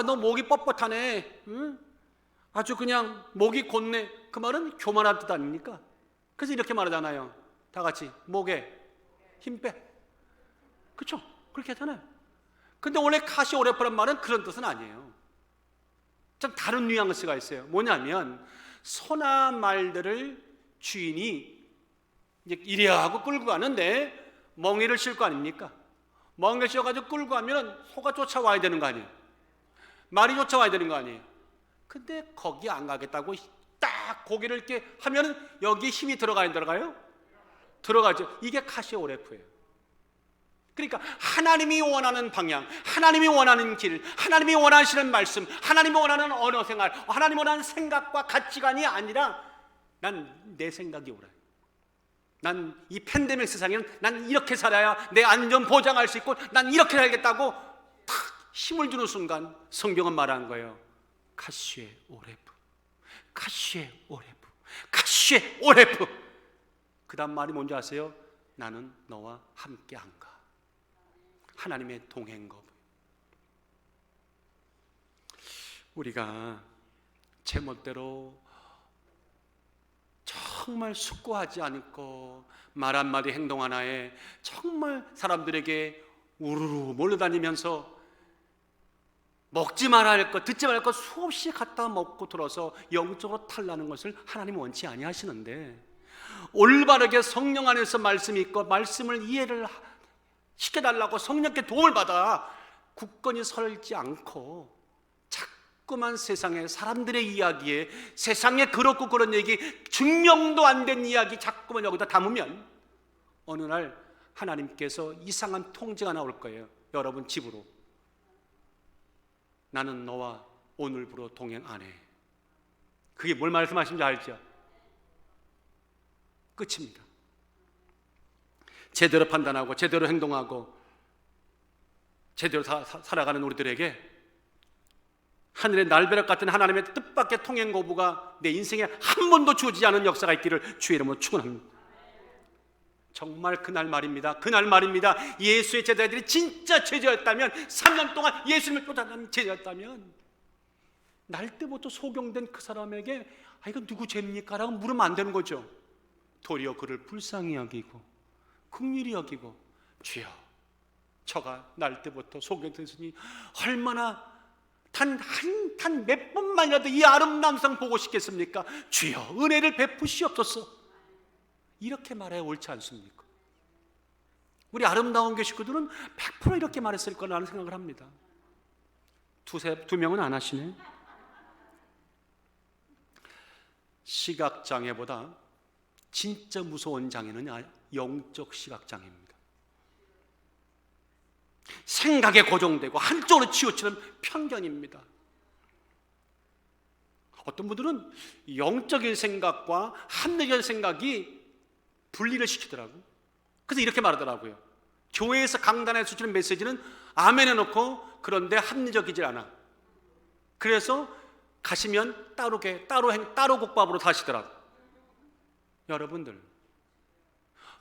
너 목이 뻣뻣하네, 응? 아주 그냥 목이 곧네, 그 말은 교만한 뜻 아닙니까? 그래서 이렇게 말하잖아요. 다 같이 목에 힘 빼. 그렇죠? 그렇게 하잖아요. 근데 원래 카시오레프란 말은 그런 뜻은 아니에요. 좀 다른 뉘앙스가 있어요. 뭐냐면 소나 말들을 주인이 이제 이래야 하고 끌고 가는데 멍에를 실 거 아닙니까? 멍에 씌워가지고 끌고 가면 소가 쫓아와야 되는 거 아니에요? 말이 쫓아와야 되는 거 아니에요? 근데 거기 안 가겠다고 딱 고개를 이렇게 하면 여기에 힘이 들어가요, 안 들어가요? 들어가죠. 이게 카시오레프예요. 그러니까 하나님이 원하는 방향, 하나님이 원하는 길, 하나님이 원하시는 말씀, 하나님이 원하는 언어 생활, 하나님이 원하는 생각과 가치관이 아니라 난 내 생각이 옳아요. 난 이 팬데믹 세상에는 난 이렇게 살아야 내 안전 보장할 수 있고 난 이렇게 살겠다고 탁 힘을 주는 순간 성경은 말한 거예요. 카시에 오레프, 카시에 오레프, 카시에 오레프. 그 다음 말이 뭔지 아세요? 나는 너와 함께 안 가. 하나님의 동행거. 우리가 제멋대로 정말 숙고하지 않고 말 한마디 행동 하나에 정말 사람들에게 우르르 몰려다니면서 먹지 말아야 할 것, 듣지 말아야 할 것 수없이 갖다 먹고 들어서 영적으로 탈나는 것을 하나님은 원치 아니하시는데, 올바르게 성령 안에서 말씀이 있고 말씀을 이해를 시켜달라고 성령께 도움을 받아 굳건히 설지 않고 자꾸만 세상의 사람들의 이야기에, 세상에 그렇고 그런 얘기, 증명도 안 된 이야기 자꾸만 여기다 담으면 어느 날 하나님께서 이상한 통지가 나올 거예요. 여러분 집으로. 나는 너와 오늘부로 동행 안 해. 그게 뭘 말씀하시는지 알죠? 끝입니다. 제대로 판단하고 제대로 행동하고 제대로 살아가는 우리들에게 하늘의 날벼락 같은 하나님의 뜻밖의 통행 거부가 내 인생에 한 번도 주어지지 않은 역사가 있기를 주의 이름으로 축원합니다. 정말 그날 말입니다. 그날 말입니다. 예수의 제자들이 진짜 제자였다면, 3년 동안 예수님을 쫓아가는 제자였다면, 날 때부터 소경된 그 사람에게 이거 누구 죄입니까? 라고 물으면 안 되는 거죠. 도리어 그를 불쌍히 여기고 긍휼히 여기고, 주여, 저가 날 때부터 소경됐으니 얼마나 단 몇 번만이라도 이 아름다운 상 보고 싶겠습니까? 주여, 은혜를 베푸시옵소서. 이렇게 말해야 옳지 않습니까? 우리 아름다운 교회 식구들은 100% 이렇게 말했을 거라는 생각을 합니다. 두 명은 안 하시네. 시각장애보다 진짜 무서운 장애는 영적 시각장애입니다. 생각에 고정되고 한쪽으로 치우치는 편견입니다. 어떤 분들은 영적인 생각과 합리적인 생각이 분리를 시키더라고요. 그래서 이렇게 말하더라고요. 교회에서 강단에서 주는 메시지는 아멘 해놓고 그런데 합리적이질 않아. 그래서 가시면 따로 국밥으로 다시더라고요. 여러분들,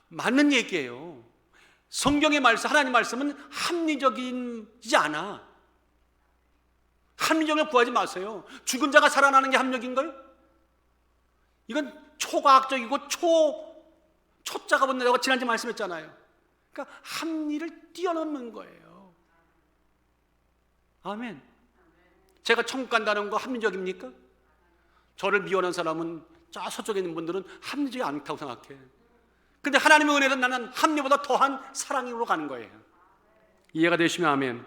맞는 얘기예요. 성경의 말씀, 하나님 말씀은 합리적이지 않아. 합리적을 구하지 마세요. 죽은 자가 살아나는 게 합리적인가요? 이건 초과학적이고 초자가 붙는다고 지난주에 말씀했잖아요. 그러니까 합리를 뛰어넘는 거예요. 아멘. 제가 천국 간다는 거 합리적입니까? 저를 미워하는 사람은 저 서쪽에 있는 분들은 합리적이 않다고 생각해. 근데 하나님의 은혜는 나는 합리보다 더한 사랑으로 가는 거예요. 이해가 되시면 아멘.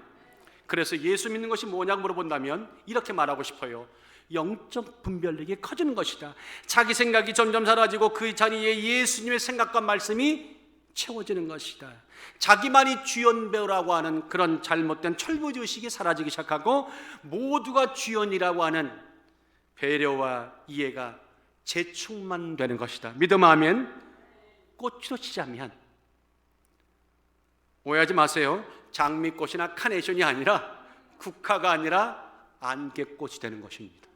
그래서 예수 믿는 것이 뭐냐고 물어본다면 이렇게 말하고 싶어요. 영적 분별력이 커지는 것이다. 자기 생각이 점점 사라지고 그 자리에 예수님의 생각과 말씀이 채워지는 것이다. 자기만이 주연배우라고 하는 그런 잘못된 철부지의식이 사라지기 시작하고 모두가 주연이라고 하는 배려와 이해가 재충만되는 것이다. 믿음 아멘. 꽃으로 치자면 오해하지 마세요. 장미꽃이나 카네이션이 아니라 국화가 아니라 안개꽃이 되는 것입니다.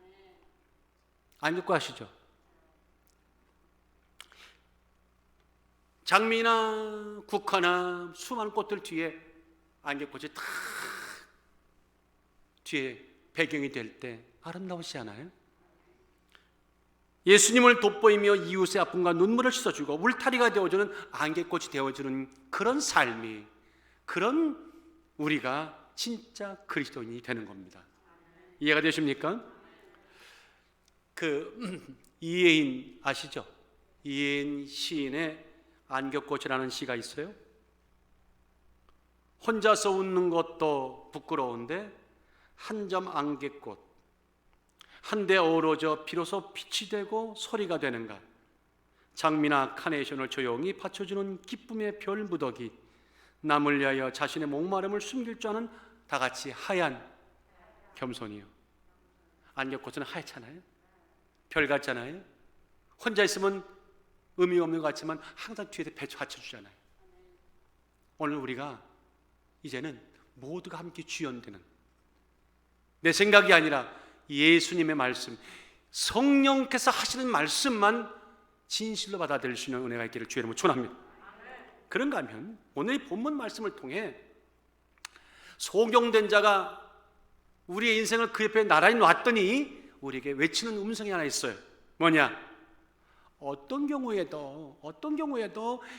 안개꽃 아시죠? 장미나 국화나 수많은 꽃들 뒤에 안개꽃이 탁 뒤에 배경이 될 때 아름다우시지 않아요? 예수님을 돋보이며 이웃의 아픔과 눈물을 씻어주고 울타리가 되어주는 안개꽃이 되어주는 그런 삶이, 그런 우리가 진짜 그리스도인이 되는 겁니다. 이해가 되십니까? 이혜인 아시죠? 이혜인 시인의 안개꽃이라는 시가 있어요. 혼자서 웃는 것도 부끄러운데 한 점 안개꽃 한데 어우러져 비로소 빛이 되고 소리가 되는가. 장미나 카네이션을 조용히 받쳐주는 기쁨의 별 무더기, 남을 위하여 자신의 목마름을 숨길 줄 아는 다같이 하얀 겸손이요. 안개꽃은 하얗잖아요. 별 같잖아요. 혼자 있으면 의미 없는 것 같지만 항상 뒤에 받쳐주잖아요. 오늘 우리가 이제는 모두가 함께 주연되는, 내 생각이 아니라 예수님의 말씀, 성령께서 하시는 말씀만 진실로 받아들일 수 있는 은혜가 있기를 주의 이름으로 축원합니다. 그런가 하면 오늘 이 본문 말씀을 통해 소경된 자가 우리의 인생을 그 옆에 나란히 놨더니 우리에게 외치는 음성이 하나 있어요. 뭐냐? 어떤 경우에도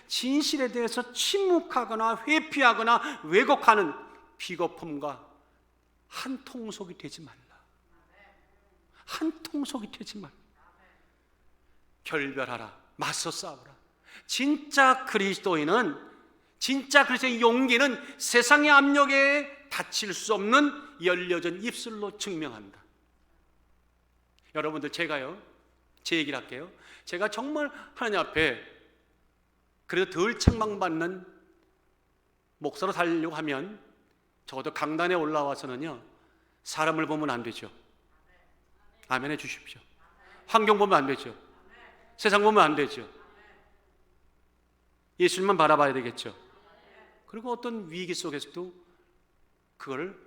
진실에 대해서 침묵하거나 회피하거나 왜곡하는 비겁함과 한 통속이 되지 말라. 한 통속이 되지 말라. 결별하라. 맞서 싸우라. 진짜 그리스도인의 용기는 세상의 압력에 닫힐 수 없는 열려진 입술로 증명한다. 여러분들, 제가요, 제 얘기를 할게요. 제가 정말 하나님 앞에 그래도 덜 책망받는 목사로 살려고 하면 적어도 강단에 올라와서는요, 사람을 보면 안 되죠. 아멘 해 주십시오. 환경 보면 안 되죠. 세상 보면 안 되죠. 예수님만 바라봐야 되겠죠. 그리고 어떤 위기 속에서도 그걸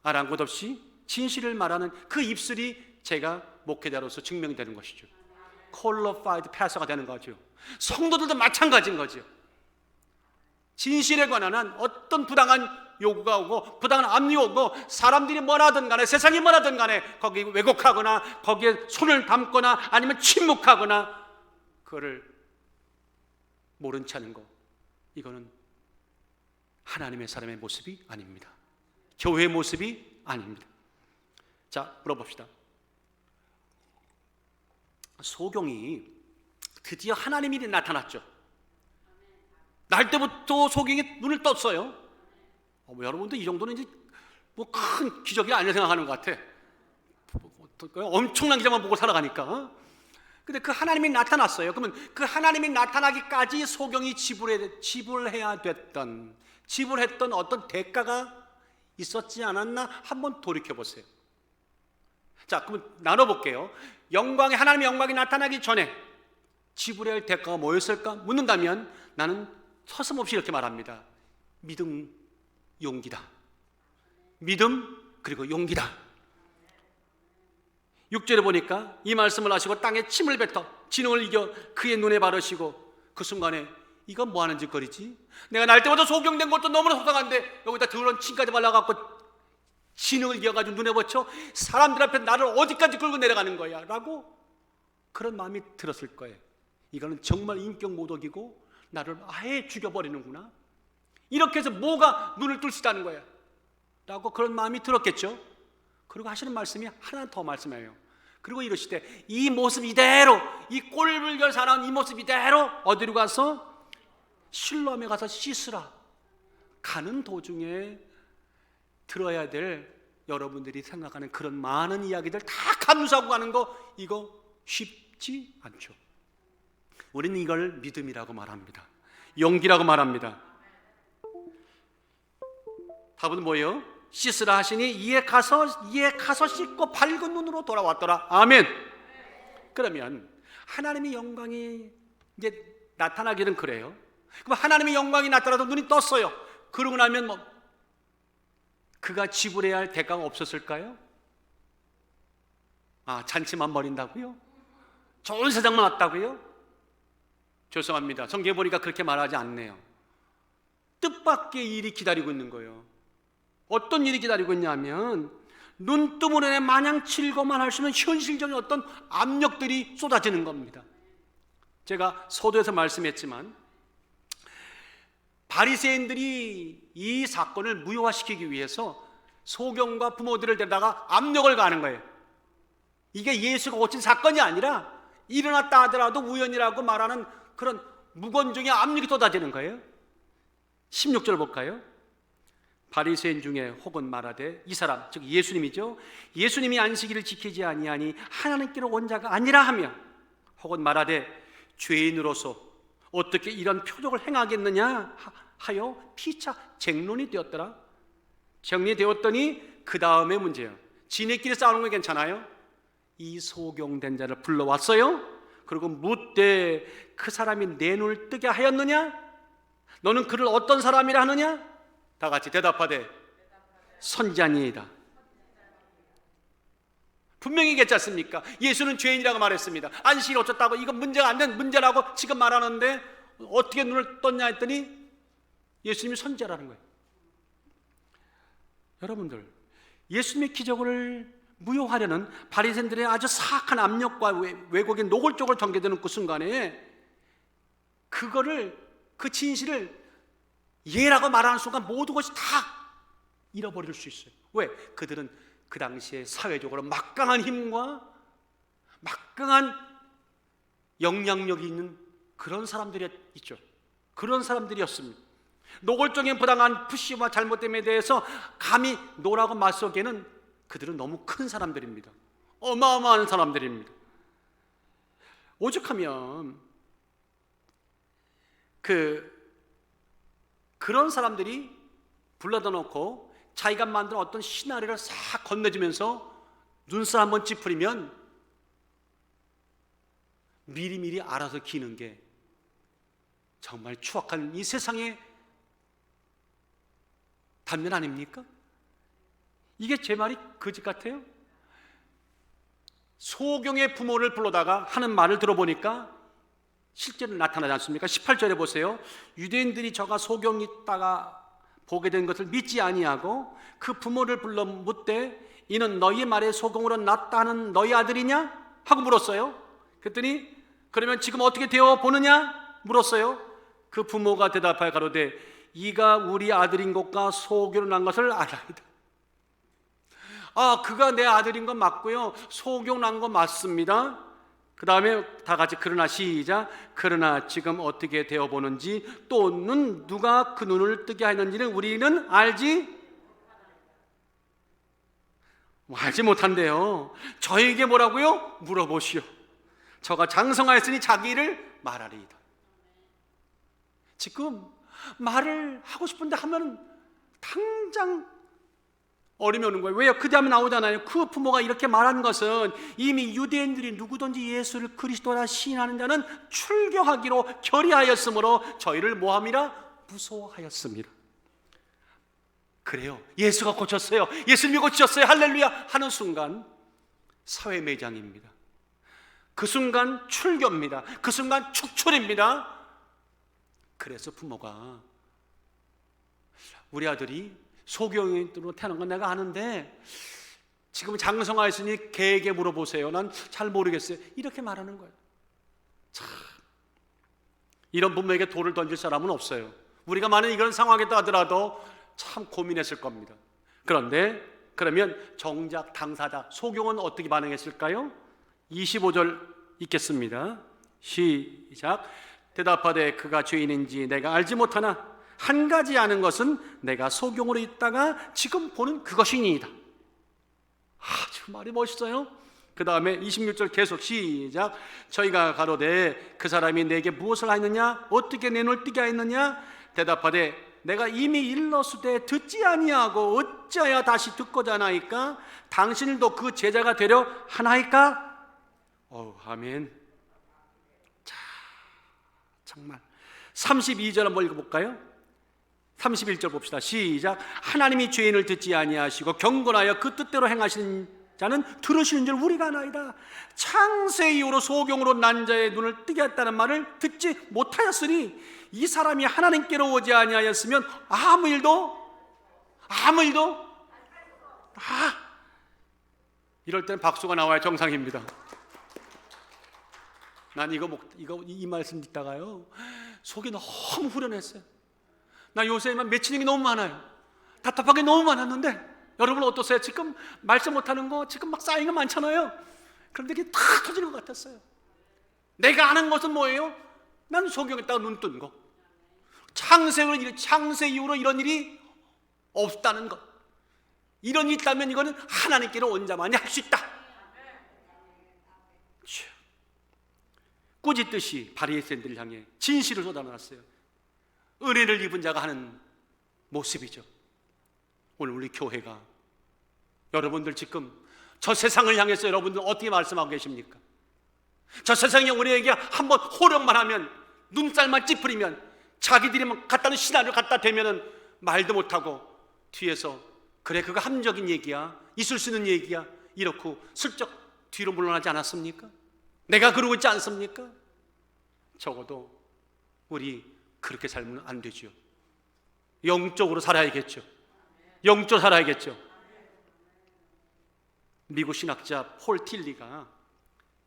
아랑곳 없이 진실을 말하는 그 입술이 제가 목회자로서 증명되는 것이죠. 퀄리파이드 패서가 되는 거죠. 성도들도 마찬가지인 거죠. 진실에 관한 어떤 부당한 요구가 오고 부당한 압력이 오고 사람들이 뭐라든 간에 세상이 뭐라든 간에 거기 왜곡하거나 거기에 손을 담거나 아니면 침묵하거나 그거를 모른 채 하는 거, 이거는 하나님의 사람의 모습이 아닙니다. 교회의 모습이 아닙니다. 자, 물어봅시다. 소경이 드디어 하나님이 나타났죠. 날 때부터 소경이 눈을 떴어요. 여러분도 이 정도는 이제 뭐 큰 기적이 아니라 생각하는 것 같아. 엄청난 기적만 보고 살아가니까. 근데 그 하나님이 나타났어요. 그러면 그 하나님이 나타나기까지 소경이 지불했던 어떤 대가가 있었지 않았나 한번 돌이켜 보세요. 자, 그럼 나눠볼게요. 하나님의 영광이 나타나기 전에 지불해야 할 대가가 뭐였을까 묻는다면 나는 서슴없이 이렇게 말합니다. 믿음, 용기다. 믿음 그리고 용기다. 6절에 보니까 이 말씀을 하시고 땅에 침을 뱉어 진홍을 이겨 그의 눈에 바르시고 그 순간에 이거 뭐 하는 짓거리지? 내가 날 때마다 소경된 것도 너무나 속상한데 여기다 더러운 침까지 발라갖고 진홍을 이겨가지고 눈에 붙여 사람들 앞에 나를 어디까지 끌고 내려가는 거야 라고 그런 마음이 들었을 거예요. 이거는 정말 인격 모독이고 나를 아예 죽여버리는구나, 이렇게 해서 뭐가 눈을 뜰 수 있다는 거야 라고 그런 마음이 들었겠죠. 그리고 하시는 말씀이 하나 더 말씀해요. 그리고 이러시되 이 모습 이대로, 이 꼴불견 사나운 이 모습 이대로 어디로 가서 실로암에 가서 씻으라. 가는 도중에 들어야 될 여러분들이 생각하는 그런 많은 이야기들 다 감수하고 가는 거, 이거 쉽지 않죠. 우리는 이걸 믿음이라고 말합니다. 용기라고 말합니다. 답은 뭐예요? 씻으라 하시니 이에 가서 씻고 밝은 눈으로 돌아왔더라. 아멘. 그러면 하나님의 영광이 이제 나타나기는 그래요. 그럼 하나님의 영광이 나타나도 눈이 떴어요. 그러고 나면 그가 지불해야 할 대가가 없었을까요? 잔치만 벌인다고요? 좋은 세상만 왔다고요? 죄송합니다. 성경에 보니까 그렇게 말하지 않네요. 뜻밖의 일이 기다리고 있는 거예요. 어떤 일이 기다리고 있냐면 눈 뜨문에 마냥 즐거워만 할 수 있는 현실적인 어떤 압력들이 쏟아지는 겁니다. 제가 서두에서 말씀했지만 바리새인들이 이 사건을 무효화시키기 위해서 소경과 부모들을 데려다가 압력을 가하는 거예요. 이게 예수가 고친 사건이 아니라 일어났다 하더라도 우연이라고 말하는 그런 무건중의 압력이 쏟아지는 거예요. 16절 볼까요? 바리새인 중에 혹은 말하되 이 사람, 즉 예수님이죠. 예수님이 안식일을 지키지 아니하니 하나님께로 온 자가 아니라 하며, 혹은 말하되 죄인으로서 어떻게 이런 표적을 행하겠느냐 하여 피차 쟁론이 되었더라. 정리되었더니 그 다음에 문제예요. 지네끼리 싸우는 건 괜찮아요. 이 소경된 자를 불러왔어요. 그리고 묻되 그 사람이 내 눈을 뜨게 하였느냐? 너는 그를 어떤 사람이라 하느냐? 다 같이 대답하되 선지자니이다. 분명히 얘기했지 않습니까? 예수는 죄인이라고 말했습니다. 안식일 어쩌다고, 이건 문제가 안 된 문제라고 지금 말하는데 어떻게 눈을 떴냐 했더니 예수님이 선지자라는 거예요. 여러분들, 예수님의 기적을 무효하려는 바리새인들의 아주 사악한 압력과 왜곡의 노골적으로 전개되는 그 순간에 그 진실을 예라고 말하는 순간 모든 것이 다 잃어버릴 수 있어요. 왜? 그들은 그 당시에 사회적으로 막강한 힘과 막강한 영향력이 있는 그런 사람들이 있죠. 그런 사람들이었습니다. 노골적인 부당한 푸시와 잘못됨에 대해서 감히 노라고 맞서기에는 그들은 너무 큰 사람들입니다. 어마어마한 사람들입니다. 오죽하면 그런 사람들이 불러다 놓고 자기가 만든 어떤 시나리오를 싹 건네주면서 눈살 한번 찌푸리면 미리미리 알아서 기는 게 정말 추악한 이 세상의 단면 아닙니까? 이게 제 말이 거짓 같아요? 소경의 부모를 불러다가 하는 말을 들어보니까 실제로 나타나지 않습니까? 18절에 보세요. 유대인들이 저가 소경이 있다가 보게 된 것을 믿지 아니하고 그 부모를 불러 묻되 이는 너희 말에 소경으로 낳았다 하는 너희 아들이냐? 하고 물었어요. 그랬더니 그러면 지금 어떻게 되어 보느냐? 물었어요. 그 부모가 대답하여 가로되 이가 우리 아들인 것과 소경으로 난 것을 알아이다. 그가 내 아들인 건 맞고요, 소경 난 건 맞습니다. 그 다음에 다 같이 그러나 시작. 그러나 지금 어떻게 되어 보는지 또는 누가 그 눈을 뜨게 하였는지는 우리는 알지 못한대요. 저에게 뭐라고요? 물어보시오. 저가 장성하였으니 자기 일을 말하리이다. 지금 말을 하고 싶은데 하면 당장 어림이 오는 거예요. 왜요? 그 다음에 나오잖아요. 그 부모가 이렇게 말한 것은 이미 유대인들이 누구든지 예수를 그리스도라 시인하는 자는 출교하기로 결의하였으므로 저희를 뭐함이라? 무서워하였습니다. 그래요. 예수가 고쳤어요. 예수님이 고치셨어요. 할렐루야 하는 순간 사회 매장입니다. 그 순간 출교입니다. 그 순간 축출입니다. 그래서 부모가 우리 아들이 소경으로 태어난 건 내가 아는데 지금 장성하였으니 걔에게 물어보세요. 난 잘 모르겠어요. 이렇게 말하는 거예요. 참, 이런 부모에게 돌을 던질 사람은 없어요. 우리가 만약 이런 상황이다 하더라도 참 고민했을 겁니다. 그런데 그러면 정작 당사자 소경은 어떻게 반응했을까요? 25절 읽겠습니다. 시작. 대답하되 그가 죄인인지 내가 알지 못하나 한 가지 아는 것은 내가 소경으로 있다가 지금 보는 그것이니이다. 저 말이 멋있어요. 그 다음에 26절 계속 시작. 저희가 가로되 그 사람이 내게 무엇을 하였느냐? 어떻게 내 눈을 뜨게 하였느냐? 대답하되 내가 이미 일러수되 듣지 아니하고 어찌하여 다시 듣고자 하나이까? 당신들도 그 제자가 되려 하나이까? 아멘. 자, 정말 32절 한번 읽어볼까요? 31절 봅시다. 시작. 하나님이 죄인을 듣지 아니하시고 경건하여 그 뜻대로 행하시는 자는 들으시는 줄 우리가 아나이다. 창세 이후로 소경으로 난 자의 눈을 뜨게 했다는 말을 듣지 못하였으니 이 사람이 하나님께로 오지 아니하였으면 아무 일도 이럴 때는 박수가 나와야 정상입니다. 난 이 말씀 듣다가요 속이 너무 후련했어요. 나 요새만 맺히는 게 너무 많아요. 답답한 게 너무 많았는데 여러분 어떠세요? 지금 말씀 못하는 거 지금 막 쌓인 거 많잖아요. 그런데 이게 다 터지는 것 같았어요. 내가 아는 것은 뭐예요? 난 소경했다가 눈 뜬 거. 창세 이후로 이런 일이 없다는 것. 이런 일이 있다면 이거는 하나님께로 온 자만이 할 수 있다. 꾸짖듯이 바리새인들을 향해 진실을 쏟아놨어요. 은혜를 입은 자가 하는 모습이죠. 오늘 우리 교회가 여러분들 지금 저 세상을 향해서 여러분들 어떻게 말씀하고 계십니까? 저 세상이 우리에게 한번 호령만 하면 눈살만 찌푸리면 자기들이 갖다는 시나리오 갖다 대면은 말도 못하고 뒤에서 그래 그거 함정인 얘기야, 있을 수 있는 얘기야 이렇고 슬쩍 뒤로 물러나지 않았습니까? 내가 그러고 있지 않습니까? 적어도 우리 그렇게 살면 안 되죠. 영적으로 살아야겠죠. 영적으로 살아야겠죠. 미국 신학자 폴 틸리가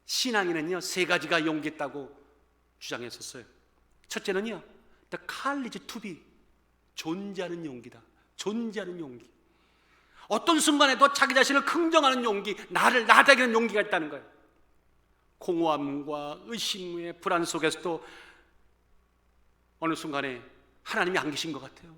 신앙에는요 3가지가 용기 있다고 주장했었어요. 첫째는요 The courage to be, 존재하는 용기다. 존재하는 용기. 어떤 순간에도 자기 자신을 긍정하는 용기, 나를 나다기는 용기가 있다는 거예요. 공허함과 의심의 불안 속에서도 어느 순간에 하나님이 안 계신 것 같아요.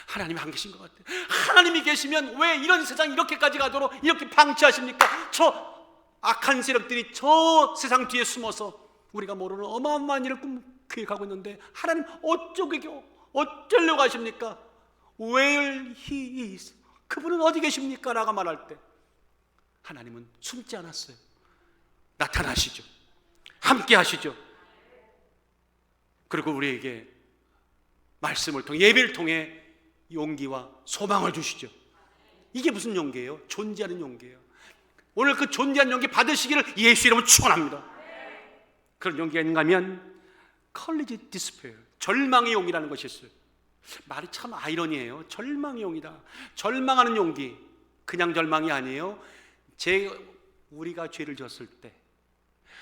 하나님이 안 계신 것 같아요. 하나님이 계시면 왜 이런 세상이 이렇게까지 가도록 이렇게 방치하십니까? 저 악한 세력들이 저 세상 뒤에 숨어서 우리가 모르는 어마어마한 일을 교회 가고 있는데 하나님 어쩌려고 하십니까? Where he is, 그분은 어디 계십니까? 라고 말할 때 하나님은 숨지 않았어요. 나타나시죠. 함께 하시죠. 그리고 우리에게 말씀을 통해, 예배를 통해 용기와 소망을 주시죠. 이게 무슨 용기예요? 존재하는 용기예요. 오늘 그 존재하는 용기 받으시기를 예수 이름으로 축원합니다. 그런 용기가 있는가 하면 Courage Despair, 절망의 용기라는 것이 있어요. 말이 참 아이러니해요. 절망의 용이다. 절망하는 용기, 그냥 절망이 아니에요. 우리가 죄를 졌을 때,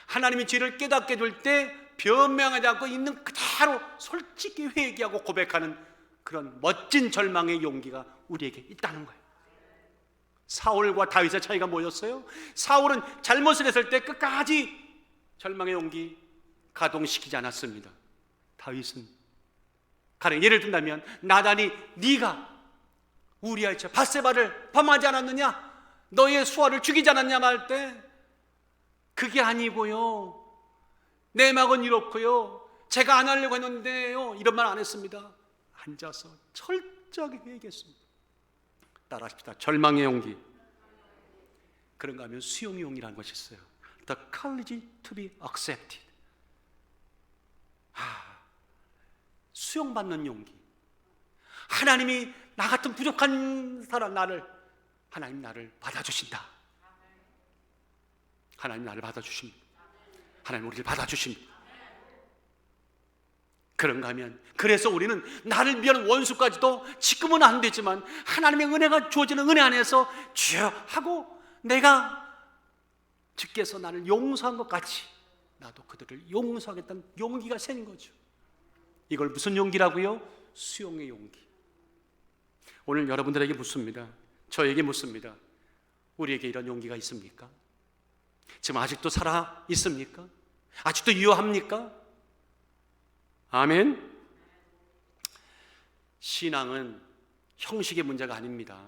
하나님이 죄를 깨닫게 될 때 변명하지 않고 있는 그대로 솔직히 회개하고 고백하는 그런 멋진 절망의 용기가 우리에게 있다는 거예요. 사울과 다윗의 차이가 뭐였어요? 사울은 잘못을 했을 때 끝까지 절망의 용기 가동시키지 않았습니다. 다윗은, 가령 예를 든다면 나단이 네가 우리아의 처 밧세바를 범하지 않았느냐, 너의 수아를 죽이지 않았냐 말 때 그게 아니고요, 내 막은 이렇고요, 제가 안 하려고 했는데요, 이런 말 안 했습니다. 앉아서 철저하게 얘기했습니다. 따라하십시다. 절망의 용기. 그런가 하면 수용의 용기라는 것이 있어요. The courage to be accepted. 수용받는 용기. 하나님이 나 같은 부족한 사람, 하나님 나를 받아주신다. 하나님 나를 받아주십니다. 하나님 우리를 받아주십니다. 그런가 하면, 그래서 우리는 나를 위한 원수까지도 지금은 안 되지만 하나님의 은혜가 주어지는 은혜 안에서 주여 하고, 내가 주께서 나를 용서한 것 같이 나도 그들을 용서하겠다는 용기가 생긴 거죠. 이걸 무슨 용기라고요? 수용의 용기. 오늘 여러분들에게 묻습니다. 저에게 묻습니다. 우리에게 이런 용기가 있습니까? 지금 아직도 살아 있습니까? 아직도 유효합니까? 아멘. 신앙은 형식의 문제가 아닙니다.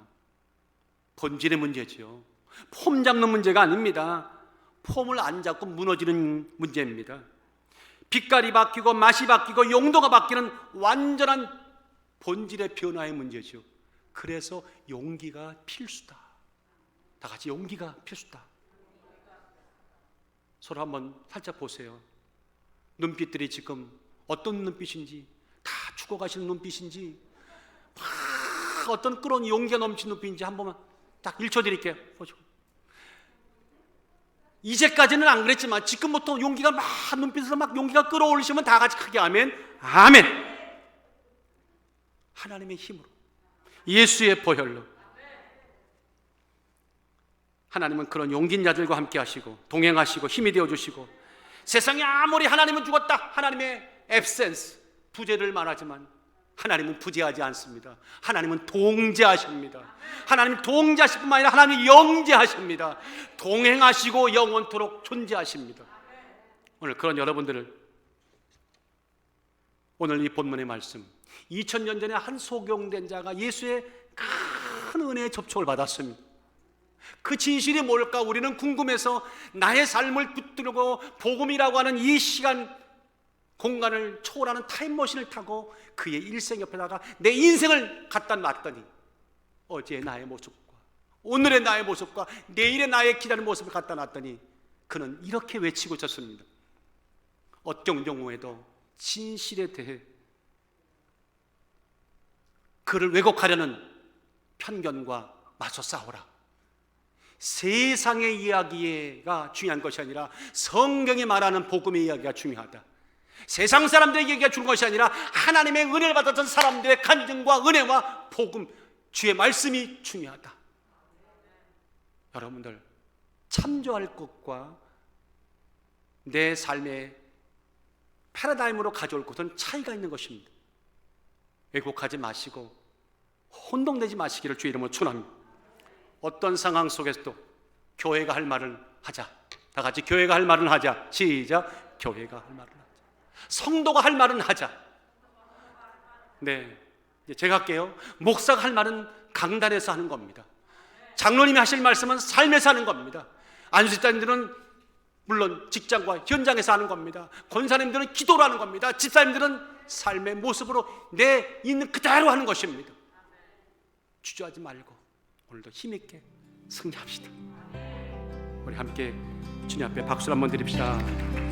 본질의 문제죠. 폼 잡는 문제가 아닙니다. 폼을 안 잡고 무너지는 문제입니다. 빛깔이 바뀌고 맛이 바뀌고 용도가 바뀌는 완전한 본질의 변화의 문제죠. 그래서 용기가 필수다. 다 같이 용기가 필수다. 서로 한번 살짝 보세요. 눈빛들이 지금 어떤 눈빛인지, 다 죽어가시는 눈빛인지, 막 어떤 끓어온 용기가 넘치는 눈빛인지 한 번만 딱 1초 드릴게요. 보죠. 이제까지는 안 그랬지만 지금부터 용기가 막 눈빛에서 막 용기가 끌어올리시면 다 같이 크게 아멘. 아멘. 하나님의 힘으로, 예수의 보혈로 하나님은 그런 용기 있는 자들과 함께 하시고 동행하시고 힘이 되어주시고, 세상에 아무리 하나님은 죽었다, 하나님의 앱센스, 부재를 말하지만 하나님은 부재하지 않습니다. 하나님은 동재하십니다. 하나님 동재하실 뿐만 아니라 하나님이 영재하십니다. 동행하시고 영원토록 존재하십니다. 오늘 그런 여러분들을, 오늘 이 본문의 말씀, 2000년 전에 한 소경된 자가 예수의 큰 은혜의 접촉을 받았습니다. 그 진실이 뭘까 우리는 궁금해서 나의 삶을 붙들고 복음이라고 하는 이 시간 공간을 초월하는 타임머신을 타고 그의 일생 옆에다가 내 인생을 갖다 놨더니 어제의 나의 모습과 오늘의 나의 모습과 내일의 나의 기다리는 모습을 갖다 놨더니 그는 이렇게 외치고 있었습니다. 어떤 경우에도 진실에 대해 그를 왜곡하려는 편견과 맞서 싸우라. 세상의 이야기가 중요한 것이 아니라 성경이 말하는 복음의 이야기가 중요하다. 세상 사람들의 얘기가 중요한 것이 아니라 하나님의 은혜를 받았던 사람들의 간증과 은혜와 복음, 주의 말씀이 중요하다. 여러분들, 참조할 것과 내 삶의 패러다임으로 가져올 것은 차이가 있는 것입니다. 왜곡하지 마시고 혼동되지 마시기를 주의 이름으로 축원합니다. 어떤 상황 속에서도 교회가 할 말을 하자. 다 같이 교회가 할 말은 하자. 시작. 교회가 할 말을 하자. 성도가 할 말은 하자. 네, 제가 할게요. 목사가 할 말은 강단에서 하는 겁니다. 장로님이 하실 말씀은 삶에서 하는 겁니다. 안수집사님들은 물론 직장과 현장에서 하는 겁니다. 권사님들은 기도로 하는 겁니다. 집사님들은 삶의 모습으로 내 있는 그대로 하는 것입니다. 주저하지 말고 오늘도 힘있게 승리합시다. 우리 함께 주님 앞에 박수를 한번 드립시다.